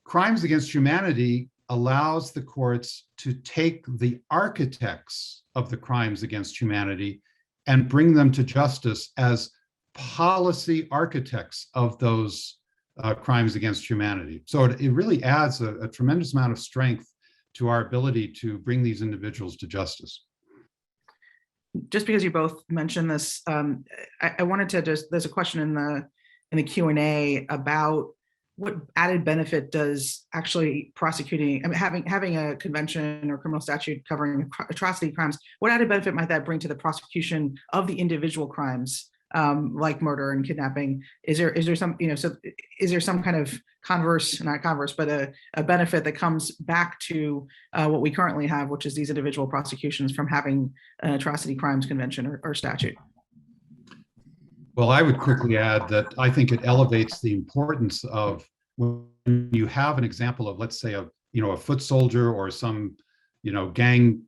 Crimes against humanity allows the courts to take the architects of the crimes against humanity and bring them to justice as policy architects of those crimes against humanity. So it really adds a tremendous amount of strength to our ability to bring these individuals to justice.
Just because you both mentioned this, I wanted to there's a question in the Q&A about what added benefit does actually prosecuting, I mean, having a convention or criminal statute covering atrocity crimes, what added benefit might that bring to the prosecution of the individual crimes like murder and kidnapping? Is there some, is there some kind of not converse, but a benefit that comes back to what we currently have, which is these individual prosecutions from having an atrocity crimes convention or statute?
Well, I would quickly add that I think it elevates the importance of when you have an example of, let's say, a foot soldier or some, gang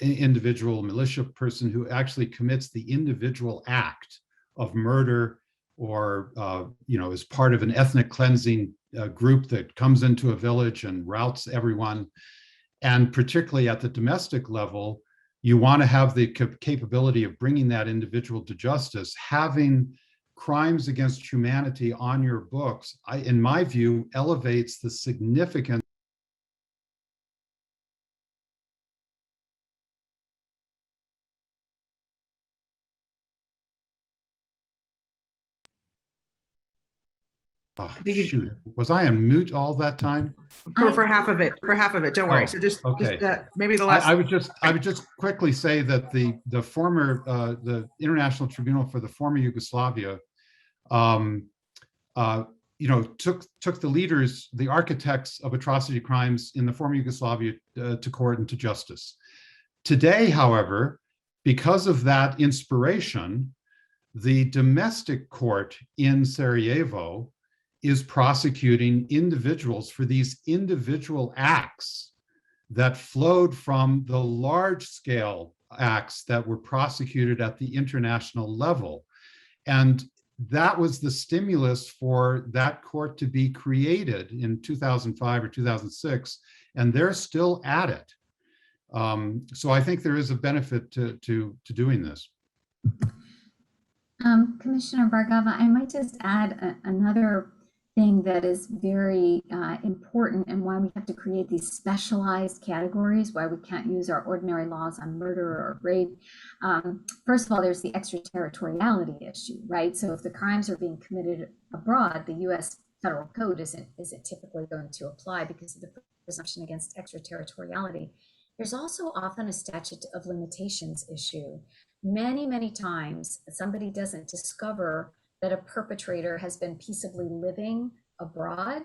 individual militia person who actually commits the individual act of murder or, is part of an ethnic cleansing group that comes into a village and routs everyone. And particularly at the domestic level, you want to have the capability of bringing that individual to justice. Having crimes against humanity on your books, in my view, elevates the significance Oh,
think you-
shoot, was I on mute all that time?
For half of it, don't worry.
Oh,
So just
okay.
maybe the last.
I would just quickly say that the former the International Tribunal for the former Yugoslavia, took the leaders, the architects of atrocity crimes in the former Yugoslavia to court and to justice. Today, however, because of that inspiration, the domestic court in Sarajevo is prosecuting individuals for these individual acts that flowed from the large-scale acts that were prosecuted at the international level. And that was the stimulus for that court to be created in 2005 or 2006, and they're still at it. So I think there is a benefit to doing this.
Commissioner Bargava, I might just add another thing that is very important, and why we have to create these specialized categories, why we can't use our ordinary laws on murder or rape. First of all, there's the extraterritoriality issue, right? So if the crimes are being committed abroad, the US federal code isn't typically going to apply because of the presumption against extraterritoriality. There's also often a statute of limitations issue. Many times somebody doesn't discover that a perpetrator has been peaceably living abroad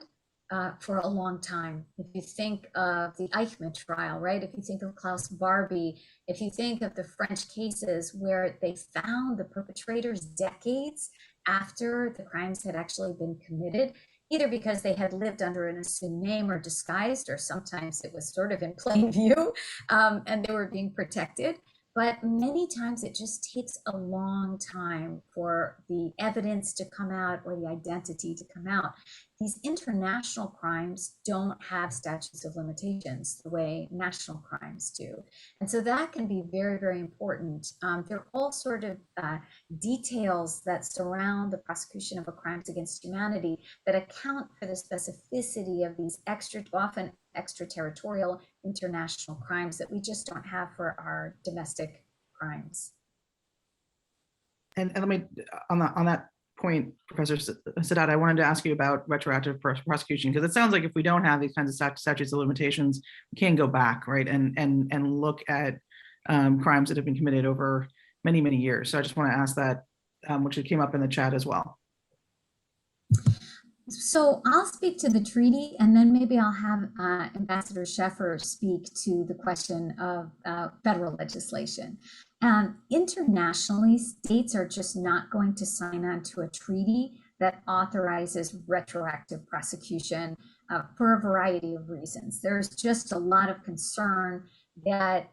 for a long time. If you think of the Eichmann trial, right? If you think of Klaus Barbie, if you think of the French cases where they found the perpetrators decades after the crimes had actually been committed, either because they had lived under an assumed name or disguised, or sometimes it was sort of in plain view and they were being protected. But many times it just takes a long time for the evidence to come out or the identity to come out. These international crimes don't have statutes of limitations the way national crimes do. And so that can be very important. There are all sort of details that surround the prosecution of crimes against humanity that account for the specificity of these often extraterritorial international crimes that we just don't have for our domestic crimes.
And let me, on that point, Professor Sadat, I wanted to ask you about retroactive prosecution, because it sounds like if we don't have these kinds of statutes of limitations, we can go back, right, and look at crimes that have been committed over many years. So I just want to ask that, which came up in the chat as well.
So I'll speak to the treaty, and then maybe I'll have Ambassador Sheffer speak to the question of federal legislation. Internationally, states are just not going to sign on to a treaty that authorizes retroactive prosecution for a variety of reasons. There's just a lot of concern that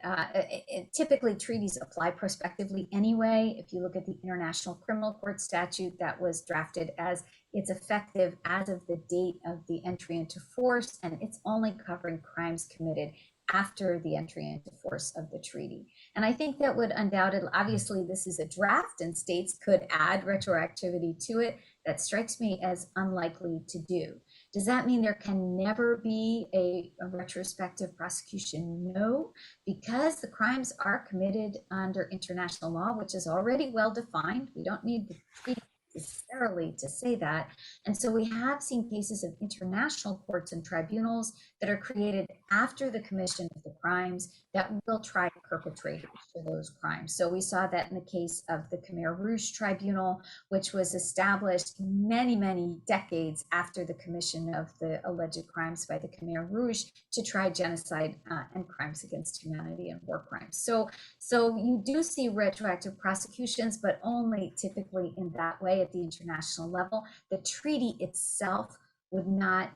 typically treaties apply prospectively anyway. If you look at the International Criminal Court statute that was drafted as it's effective as of the date of the entry into force, and it's only covering crimes committed after the entry into force of the treaty. And I think that would undoubtedly, obviously this is a draft and states could add retroactivity to it. That strikes me as unlikely to do. Does that mean there can never be a retrospective prosecution? No, because the crimes are committed under international law, which is already well defined. We don't need the treaty necessarily to say that. And so we have seen cases of international courts and tribunals that are created after the commission of the crimes that will try perpetrators for those crimes. So we saw that in the case of the Khmer Rouge Tribunal, which was established many decades after the commission of the alleged crimes by the Khmer Rouge to try genocide and crimes against humanity and war crimes. So you do see retroactive prosecutions, but only typically in that way at the international level. The treaty itself would not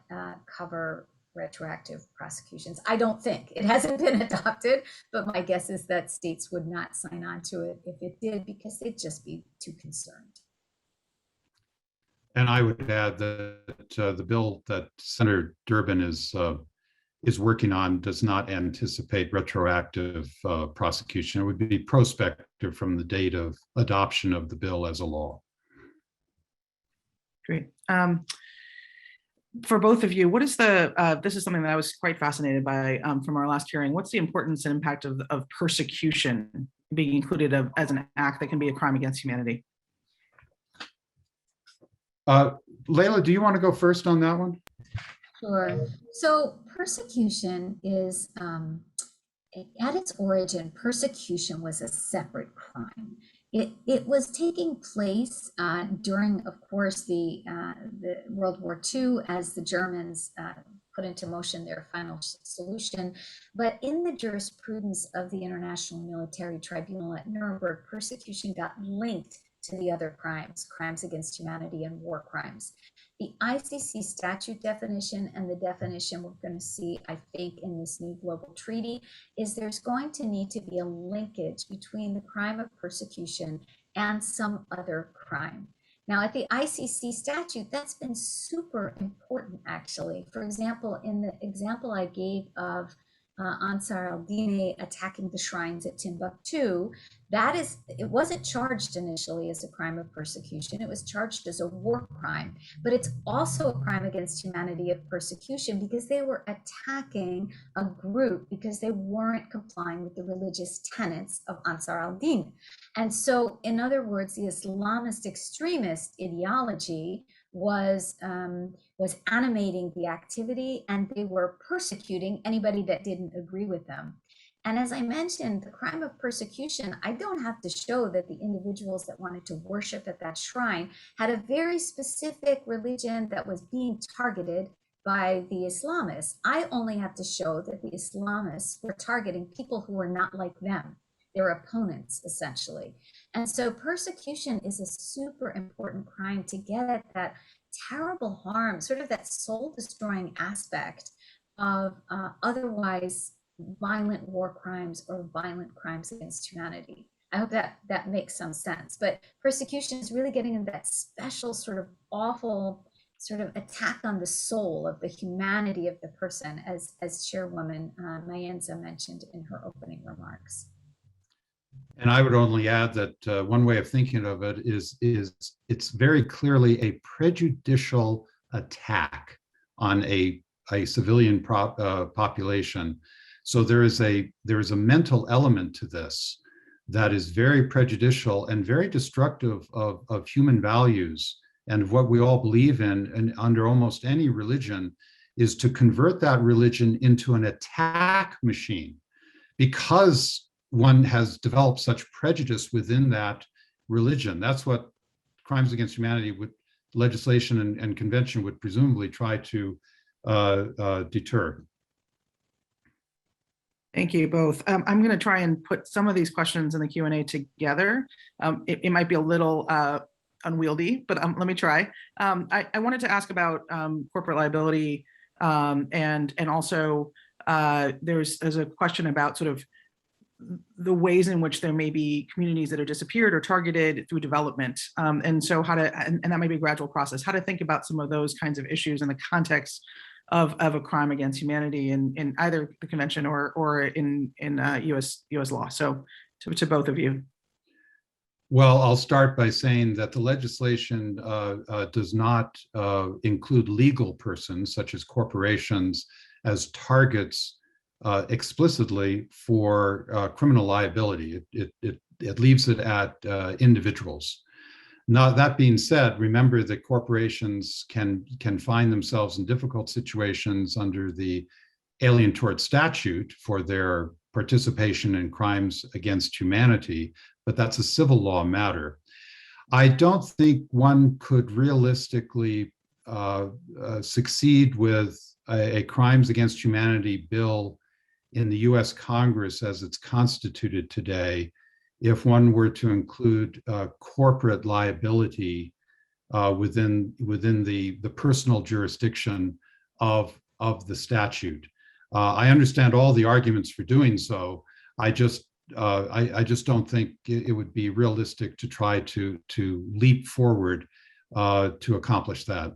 cover retroactive prosecutions. I don't think. It hasn't been adopted, but my guess is that states would not sign on to it if it did, because they'd just be too concerned.
And I would add that the bill that Senator Durbin is working on does not anticipate retroactive prosecution. It would be prospective from the date of adoption of the bill as a law.
Great. For both of you, what is the, this is something that I was quite fascinated by from our last hearing. What's the importance and impact of persecution being included as an act that can be a crime against humanity?
Layla, do you want to go first on that one?
Sure. So persecution is, at its origin, persecution was a separate crime. It was taking place during, of course, the World War II as the Germans put into motion their final solution. But in the jurisprudence of the International Military Tribunal at Nuremberg, persecution got linked to the other crimes, crimes against humanity and war crimes. The ICC statute definition and the definition we're going to see, I think, in this new global treaty is there's going to need to be a linkage between the crime of persecution and some other crime. Now, at the ICC statute, that's been super important, actually. For example, in the example I gave of Ansar al-Dine attacking the shrines at Timbuktu, it wasn't charged initially as a crime of persecution. It was charged as a war crime, but it's also a crime against humanity of persecution because they were attacking a group because they weren't complying with the religious tenets of Ansar al-Din. And so, in other words, the Islamist extremist ideology was animating the activity, and they were persecuting anybody that didn't agree with them. And as I mentioned, the crime of persecution, I don't have to show that the individuals that wanted to worship at that shrine had a very specific religion that was being targeted by the Islamists. I only have to show that the Islamists were targeting people who were not like them, their opponents, essentially. And so persecution is a super important crime to get at that terrible harm, sort of that soul-destroying aspect of otherwise violent war crimes or violent crimes against humanity. I hope that makes some sense. But persecution is really getting into that special sort of awful sort of attack on the soul of the humanity of the person, as Chairwoman Mayenza mentioned in her opening remarks.
And I would only add that one way of thinking of it is it's very clearly a prejudicial attack on a civilian population. So there is a mental element to this that is very prejudicial and very destructive of human values and what we all believe in, and under almost any religion, is to convert that religion into an attack machine, because one has developed such prejudice within that religion. That's what crimes against humanity with legislation and convention would presumably try to deter.
Thank you both. I'm going to try and put some of these questions in the Q&A together. It might be a little unwieldy, but let me try. I wanted to ask about corporate liability, and also there's a question about sort of the ways in which there may be communities that are disappeared or targeted through development, and so how to, and that may be a gradual process, how to think about some of those kinds of issues in the context of a crime against humanity in either the convention or in US law. So to both of you.
Well, I'll start by saying that the legislation does not include legal persons such as corporations as targets explicitly for criminal liability. It leaves it at individuals. Now, that being said, remember that corporations can find themselves in difficult situations under the Alien Tort Statute for their participation in crimes against humanity, but that's a civil law matter. I don't think one could realistically succeed with a crimes against humanity bill in the US Congress as it's constituted today if one were to include corporate liability within the personal jurisdiction of the statute. I understand all the arguments for doing so. I just don't think it would be realistic to try to leap forward to accomplish that.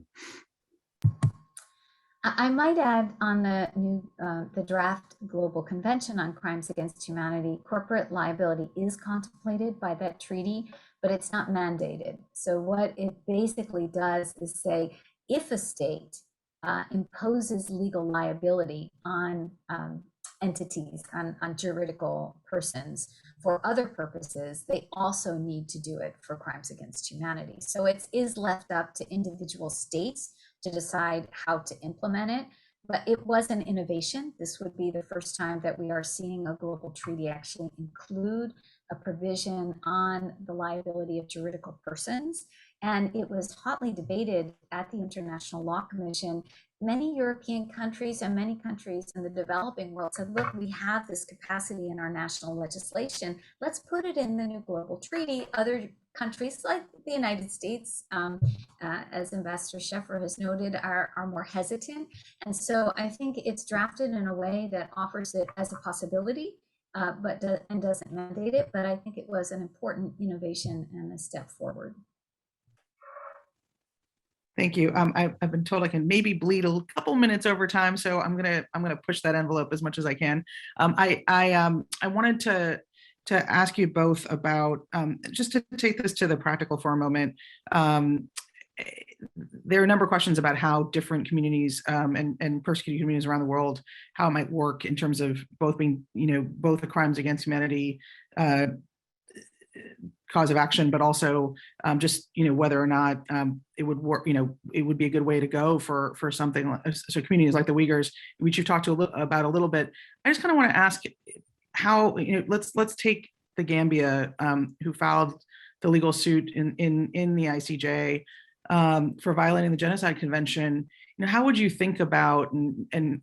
I might add on the draft Global Convention on Crimes Against Humanity, corporate liability is contemplated by that treaty, but it's not mandated. So what it basically does is say, if a state imposes legal liability on entities, on juridical persons for other purposes, they also need to do it for crimes against humanity. So it is left up to individual states to decide how to implement it. But it was an innovation. This would be the first time that we are seeing a global treaty actually include a provision on the liability of juridical persons. And it was hotly debated at the International Law Commission. Many European countries and many countries in the developing world said, look, we have this capacity in our national legislation. Let's put it in the new global treaty. Other countries like the United States, as Ambassador Sheffer has noted, are more hesitant. And so I think it's drafted in a way that offers it as a possibility, but doesn't mandate it. But I think it was an important innovation and a step forward.
Thank you. I've been told I can maybe bleed a couple minutes over time, so I'm gonna push that envelope as much as I can. I wanted to ask you both about, just to take this to the practical for a moment. There are a number of questions about how different communities and persecuted communities around the world, how it might work in terms of both being, both the crimes against humanity cause of action, but also just whether or not it would work. It would be a good way to go for something like so communities like the Uyghurs, which you've talked about a little bit. I just kind of want to ask how let's take the Gambia, who filed the legal suit in the ICJ for violating the Genocide Convention. How would you think about and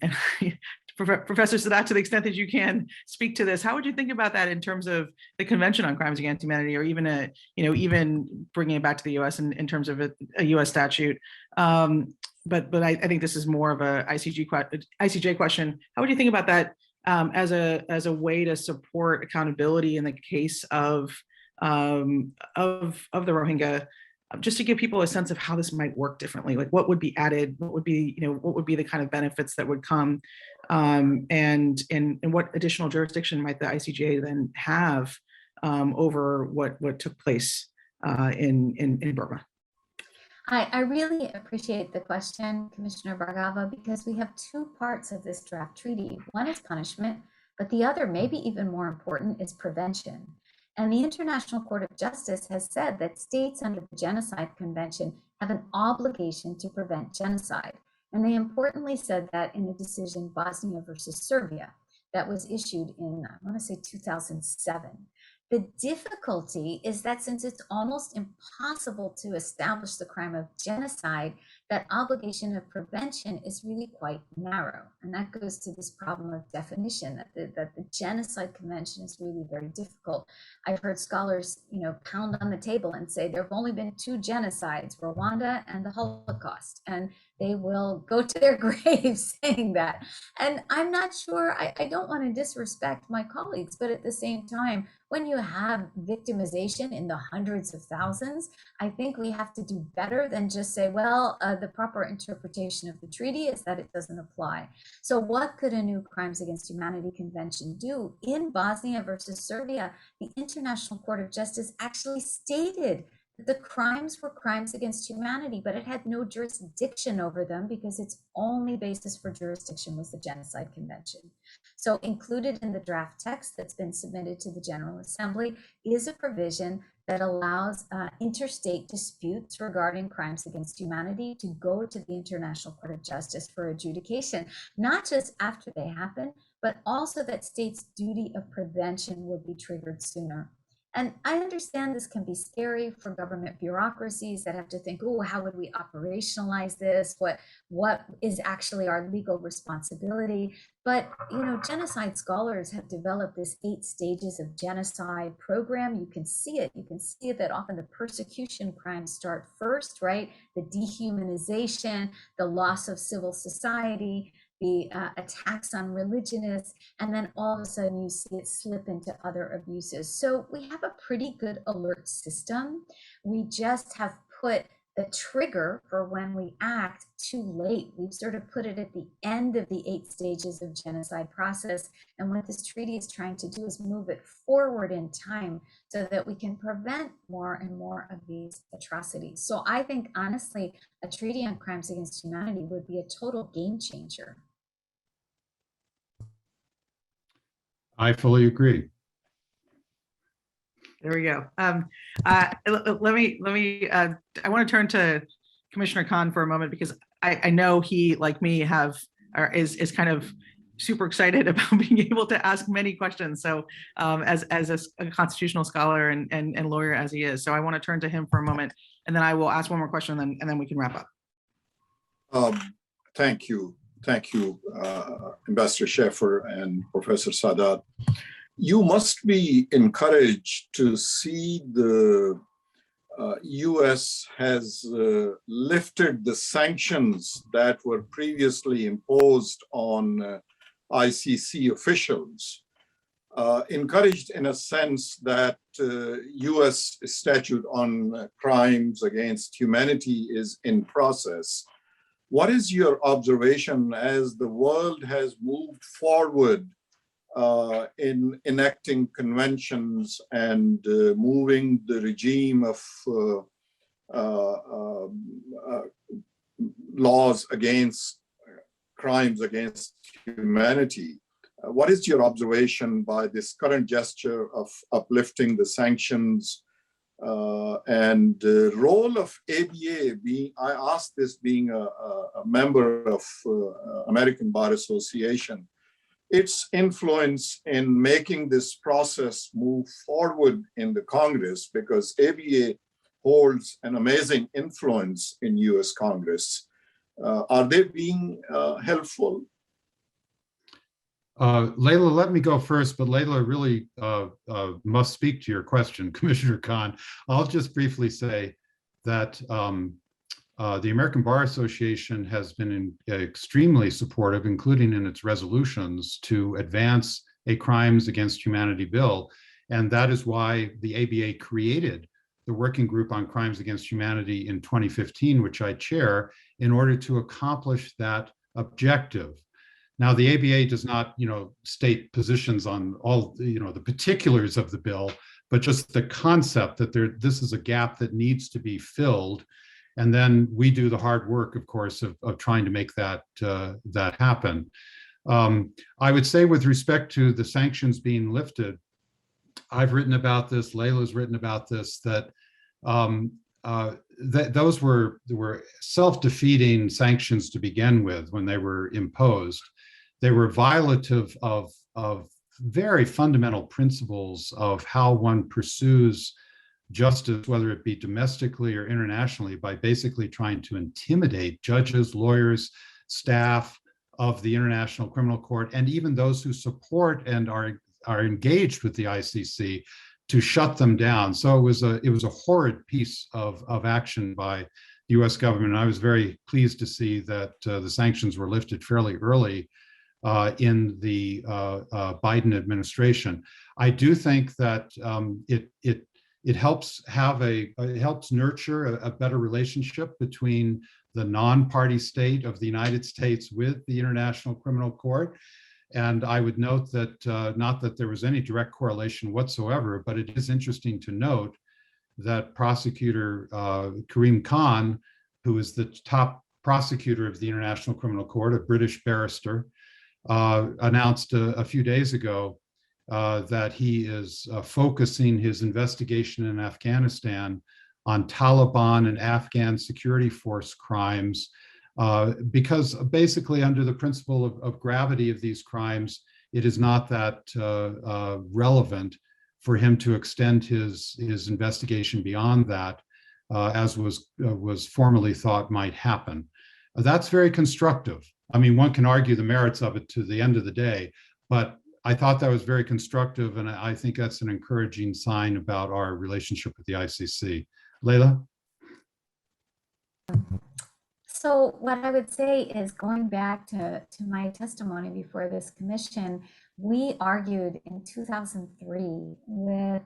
Professor Sadat, to the extent that you can speak to this, how would you think about that in terms of the Convention on Crimes Against Humanity, or even even bringing it back to the U.S. in terms of a U.S. statute? But I think this is more of a ICJ question. How would you think about that as a way to support accountability in the case of the Rohingya? Just to give people a sense of how this might work differently, like what would be added, what would be the kind of benefits that would come, and what additional jurisdiction might the ICJ then have over what took place in Burma?
I really appreciate the question, Commissioner Bargava, because we have two parts of this draft treaty. One is punishment, but the other, maybe even more important, is prevention. And the International Court of Justice has said that states under the Genocide Convention have an obligation to prevent genocide. And they importantly said that in a decision, Bosnia versus Serbia, that was issued in, I want to say 2007. The difficulty is that since it's almost impossible to establish the crime of genocide, that obligation of prevention is really quite narrow. And that goes to this problem of definition, that the Genocide Convention is really very difficult. I've heard scholars, pound on the table and say there have only been two genocides, Rwanda and the Holocaust, and they will go to their graves saying that. And I'm not sure, I don't want to disrespect my colleagues, but at the same time, when you have victimization in the hundreds of thousands, I think we have to do better than just say, well, the proper interpretation of the treaty is that it doesn't apply. So what could a new Crimes Against Humanity Convention do? In Bosnia versus Serbia, the International Court of Justice actually stated that the crimes were crimes against humanity, but it had no jurisdiction over them because its only basis for jurisdiction was the Genocide Convention. So included in the draft text that's been submitted to the General Assembly is a provision that allows interstate disputes regarding crimes against humanity to go to the International Court of Justice for adjudication, not just after they happen, but also that states' duty of prevention will be triggered sooner. And I understand this can be scary for government bureaucracies that have to think, oh, how would we operationalize this? What is actually our legal responsibility? But, genocide scholars have developed this 8 stages of genocide program. You can see it. You can see that often the persecution crimes start first, right? The dehumanization, the loss of civil society, the attacks on religionists, and then all of a sudden you see it slip into other abuses. So we have a pretty good alert system. We just have put the trigger for when we act too late. We've sort of put it at the end of the 8 stages of genocide process. And what this treaty is trying to do is move it forward in time so that we can prevent more and more of these atrocities. So I think, honestly, a treaty on crimes against humanity would be a total game changer.
I fully agree.
There we go. Let me. I want to turn to Commissioner Khan for a moment because I know he, like me, is kind of super excited about being able to ask many questions. So, as a constitutional scholar and lawyer as he is, so I want to turn to him for a moment, and then I will ask one more question, and then we can wrap up.
Thank you, Ambassador Schaefer and Professor Sadat. You must be encouraged to see the U.S. has lifted the sanctions that were previously imposed on ICC officials. Encouraged in a sense that U.S. statute on crimes against humanity is in process. What is your observation as the world has moved forward in enacting conventions and moving the regime of laws against crimes against humanity? What is your observation by this current gesture of uplifting the sanctions and the role of ABA being, I ask this being a member of American Bar Association, its influence in making this process move forward in the Congress, because ABA holds an amazing influence in US Congress. Are they being helpful?
Layla, let me go first, but Layla really must speak to your question, Commissioner Khan. I'll just briefly say that the American Bar Association has been extremely supportive, including in its resolutions, to advance a crimes against humanity bill. And that is why the ABA created the Working Group on Crimes Against Humanity in 2015, which I chair, in order to accomplish that objective. Now, the ABA does not, state positions on all, the particulars of the bill, but just the concept that this is a gap that needs to be filled. And then we do the hard work, of course, of trying to make that happen. I would say with respect to the sanctions being lifted, I've written about this, Layla's written about this, that those were self-defeating sanctions to begin with when they were imposed. They were violative of very fundamental principles of how one pursues justice, whether it be domestically or internationally, by basically trying to intimidate judges, lawyers, staff of the International Criminal Court, and even those who support and are engaged with the ICC, to shut them down. So it was a horrid piece of action by the U.S. government. And I was very pleased to see that the sanctions were lifted fairly early in the Biden administration. I do think that it helps nurture a better relationship between the non-party state of the United States with the International Criminal Court. And I would note that not that there was any direct correlation whatsoever, but it is interesting to note that Prosecutor Karim Khan, who is the top prosecutor of the International Criminal Court, a British barrister, announced a few days ago that he is focusing his investigation in Afghanistan on Taliban and Afghan security force crimes, because basically under the principle of gravity of these crimes, it is not that relevant for him to extend his investigation beyond that, as was formerly thought might happen. That's very constructive. I mean, one can argue the merits of it to the end of the day, but I thought that was very constructive, and I think that's an encouraging sign about our relationship with the ICC. Layla?
So what I would say is, going back to my testimony before this commission, we argued in 2003 with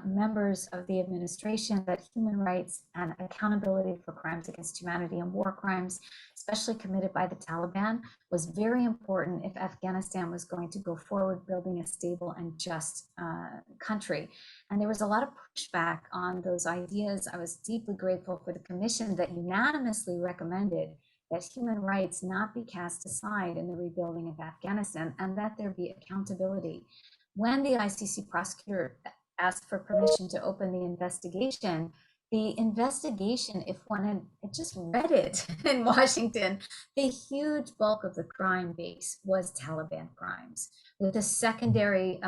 members of the administration that human rights and accountability for crimes against humanity and war crimes, especially committed by the Taliban, was very important if Afghanistan was going to go forward building a stable and just country. And there was a lot of pushback on those ideas. I was deeply grateful for the commission that unanimously recommended that human rights not be cast aside in the rebuilding of Afghanistan, and that there be accountability. when the ICC prosecutor asked for permission to open the investigation, if one had just read it in Washington, the huge bulk of the crime base was Taliban crimes, with a secondary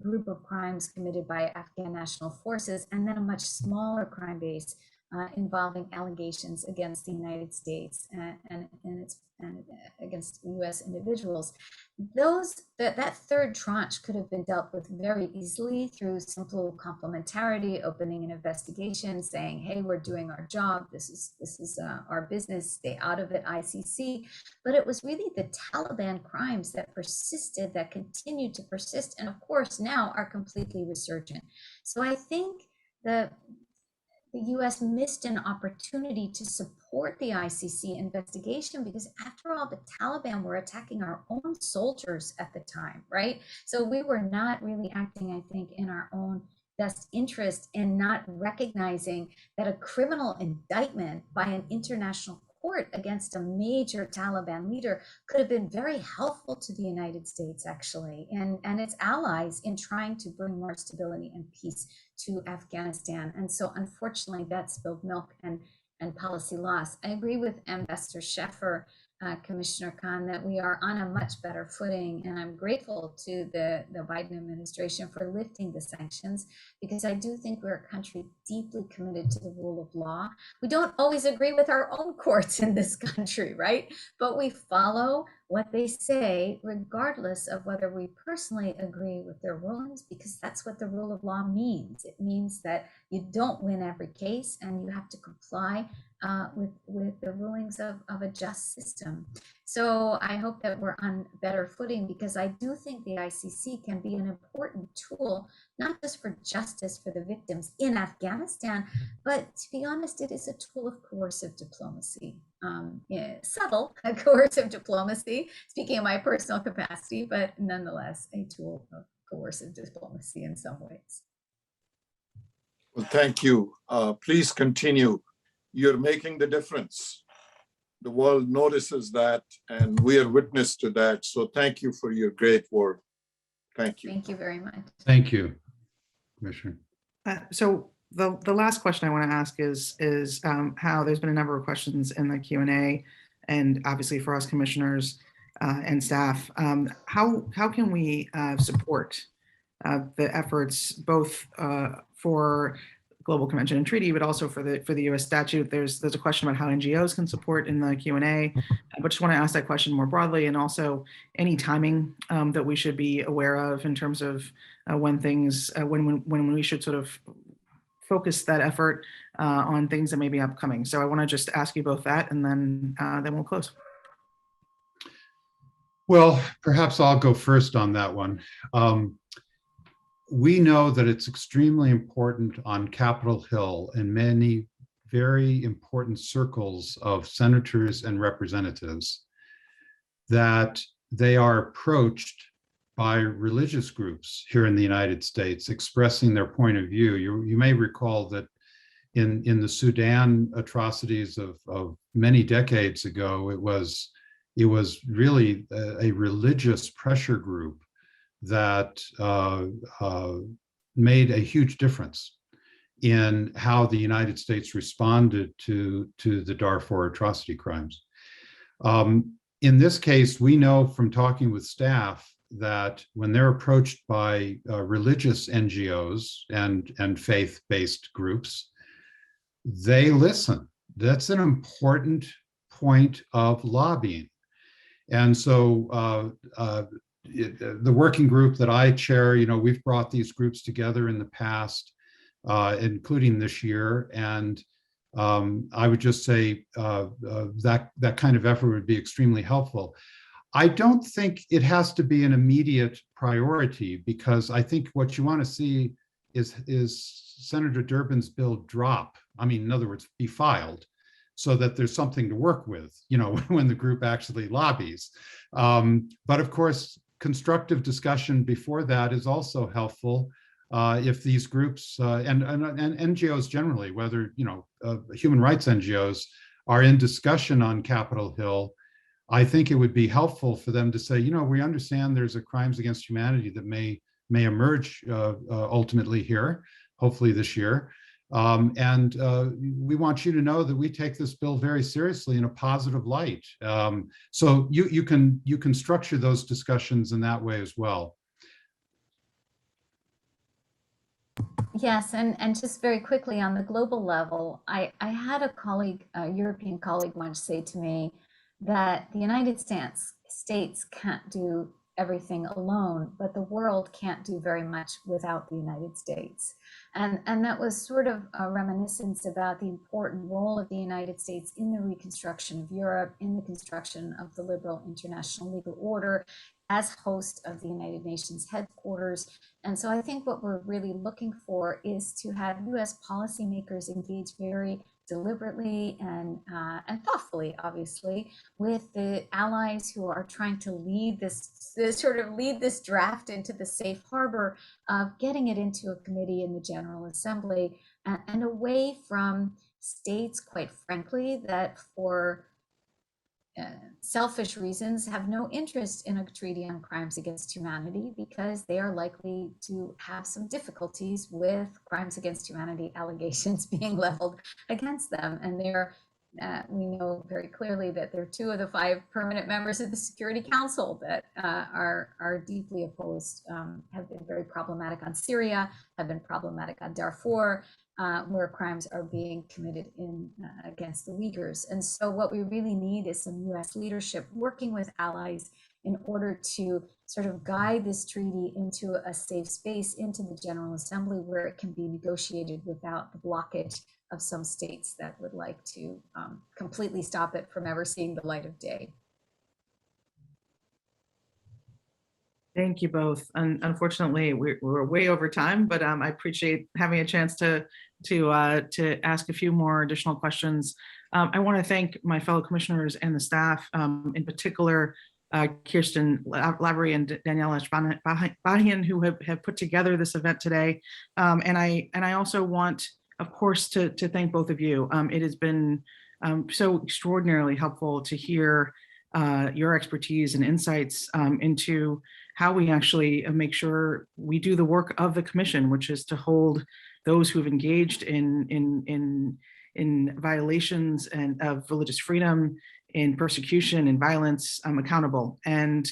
group of crimes committed by Afghan national forces, and then a much smaller crime base involving allegations against the United States and against U.S. individuals. That third tranche could have been dealt with very easily through simple complementarity, opening an investigation, saying, "Hey, we're doing our job. This is our business. Stay out of it, ICC." But it was really the Taliban crimes that persisted, that continued to persist, and of course now are completely resurgent. So I think the U.S. missed an opportunity to support the ICC investigation, because after all, the Taliban were attacking our own soldiers at the time, right? So we were not really acting, I think, in our own best interest, in not recognizing that a criminal indictment by an international court against a major Taliban leader could have been very helpful to the United States, actually, and its allies in trying to bring more stability and peace to Afghanistan. And so unfortunately that spilled milk and policy loss. I agree with Ambassador Sheffer, Commissioner Khan, that we are on a much better footing, and I'm grateful to the Biden administration for lifting the sanctions, because I do think we're a country deeply committed to the rule of law. We don't always agree with our own courts in this country, right? But we follow what they say, regardless of whether we personally agree with their rulings, because that's what the rule of law means. It means that you don't win every case, and you have to comply with the rulings of a just system. So I hope that we're on better footing, because I do think the ICC can be an important tool, not just for justice for the victims in Afghanistan, but to be honest, it is a tool of coercive diplomacy. Subtle coercive diplomacy, speaking of my personal capacity, but nonetheless a tool of coercive diplomacy in some ways.
Well, thank you. Please continue. You're making the difference. The world notices that, and we are witness to that. So thank you for your great work. Thank you.
Thank you very much.
Thank you, Commissioner.
So the last question I want to ask is how there's been a number of questions in the Q&A, and obviously for us commissioners and staff, how can we support the efforts both for Global Convention and Treaty, but also for the U.S. statute? There's a question about how NGOs can support in the Q&A, but just want to ask that question more broadly, and also any timing that we should be aware of in terms of when we should sort of focus that effort on things that may be upcoming. So I want to just ask you both that, and then we'll close.
Well, perhaps I'll go first on that one. We know that it's extremely important on Capitol Hill and many very important circles of senators and representatives that they are approached by religious groups here in the United States expressing their point of view. You may recall that in the Sudan atrocities of many decades ago, it was really a religious pressure group that made a huge difference in how the United States responded to the Darfur atrocity crimes. In this case, we know from talking with staff that when they're approached by religious NGOs and faith-based groups, they listen. That's an important point of lobbying. And so the working group that I chair, we've brought these groups together in the past, including this year. And I would just say that kind of effort would be extremely helpful. I don't think it has to be an immediate priority, because I think what you want to see is Senator Durbin's bill drop. I mean, in other words, be filed, so that there's something to work with, when the group actually lobbies. But of course, constructive discussion before that is also helpful. If these groups and NGOs generally, whether human rights NGOs, are in discussion on Capitol Hill, I think it would be helpful for them to say, we understand there's a crimes against humanity that may may emerge ultimately here, hopefully this year. We want you to know that we take this bill very seriously in a positive light. So you can structure those discussions in that way as well.
Yes, and just very quickly on the global level, I had a colleague, a European colleague once say to me that the United States can't do everything alone, but the world can't do very much without the United States. And that was sort of a reminiscence about the important role of the United States in the reconstruction of Europe, in the construction of the liberal international legal order, as host of the United Nations headquarters. And so I think what we're really looking for is to have US policymakers engage very deliberately and thoughtfully, obviously, with the allies who are trying to lead this draft into the safe harbor of getting it into a committee in the General Assembly, and away from states, quite frankly, that for selfish reasons have no interest in a treaty on crimes against humanity, because they are likely to have some difficulties with crimes against humanity allegations being leveled against them. And we know very clearly that there are 2 of the 5 permanent members of the Security Council that are deeply opposed, have been very problematic on Syria, have been problematic on Darfur, where crimes are being committed against the Uyghurs. And so what we really need is some US leadership working with allies in order to sort of guide this treaty into a safe space, into the General Assembly, where it can be negotiated without the blockage of some states that would like to completely stop it from ever seeing the light of day.
Thank you both. And unfortunately, we're way over time, but I appreciate having a chance to ask a few more additional questions. I want to thank my fellow commissioners and the staff, in particular, Kirsten Lavery and Daniela Bahian, who have put together this event today. And I also want, of course, to thank both of you. It has been so extraordinarily helpful to hear your expertise and insights into how we actually make sure we do the work of the commission, which is to hold those who have engaged in violations of religious freedom, in persecution and violence, accountable. And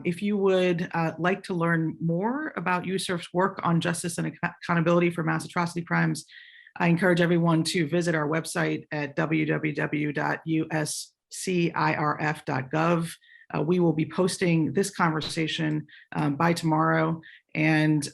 if you would like to learn more about USCIRF's work on justice and accountability for mass atrocity crimes, I encourage everyone to visit our website at www.uscirf.gov. We will be posting this conversation by tomorrow, and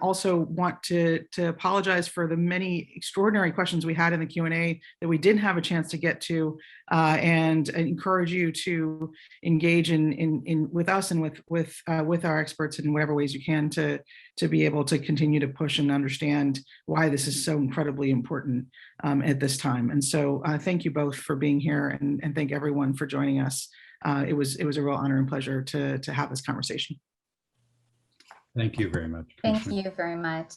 also want to apologize for the many extraordinary questions we had in the Q&A that we didn't have a chance to get to, and encourage you to engage with us and with our experts in whatever ways you can to be able to continue to push and understand why this is so incredibly important at this time. And so thank you both for being here, and thank everyone for joining us. It was a real honor and pleasure to have this conversation.
Thank you very much.
Thank you very much.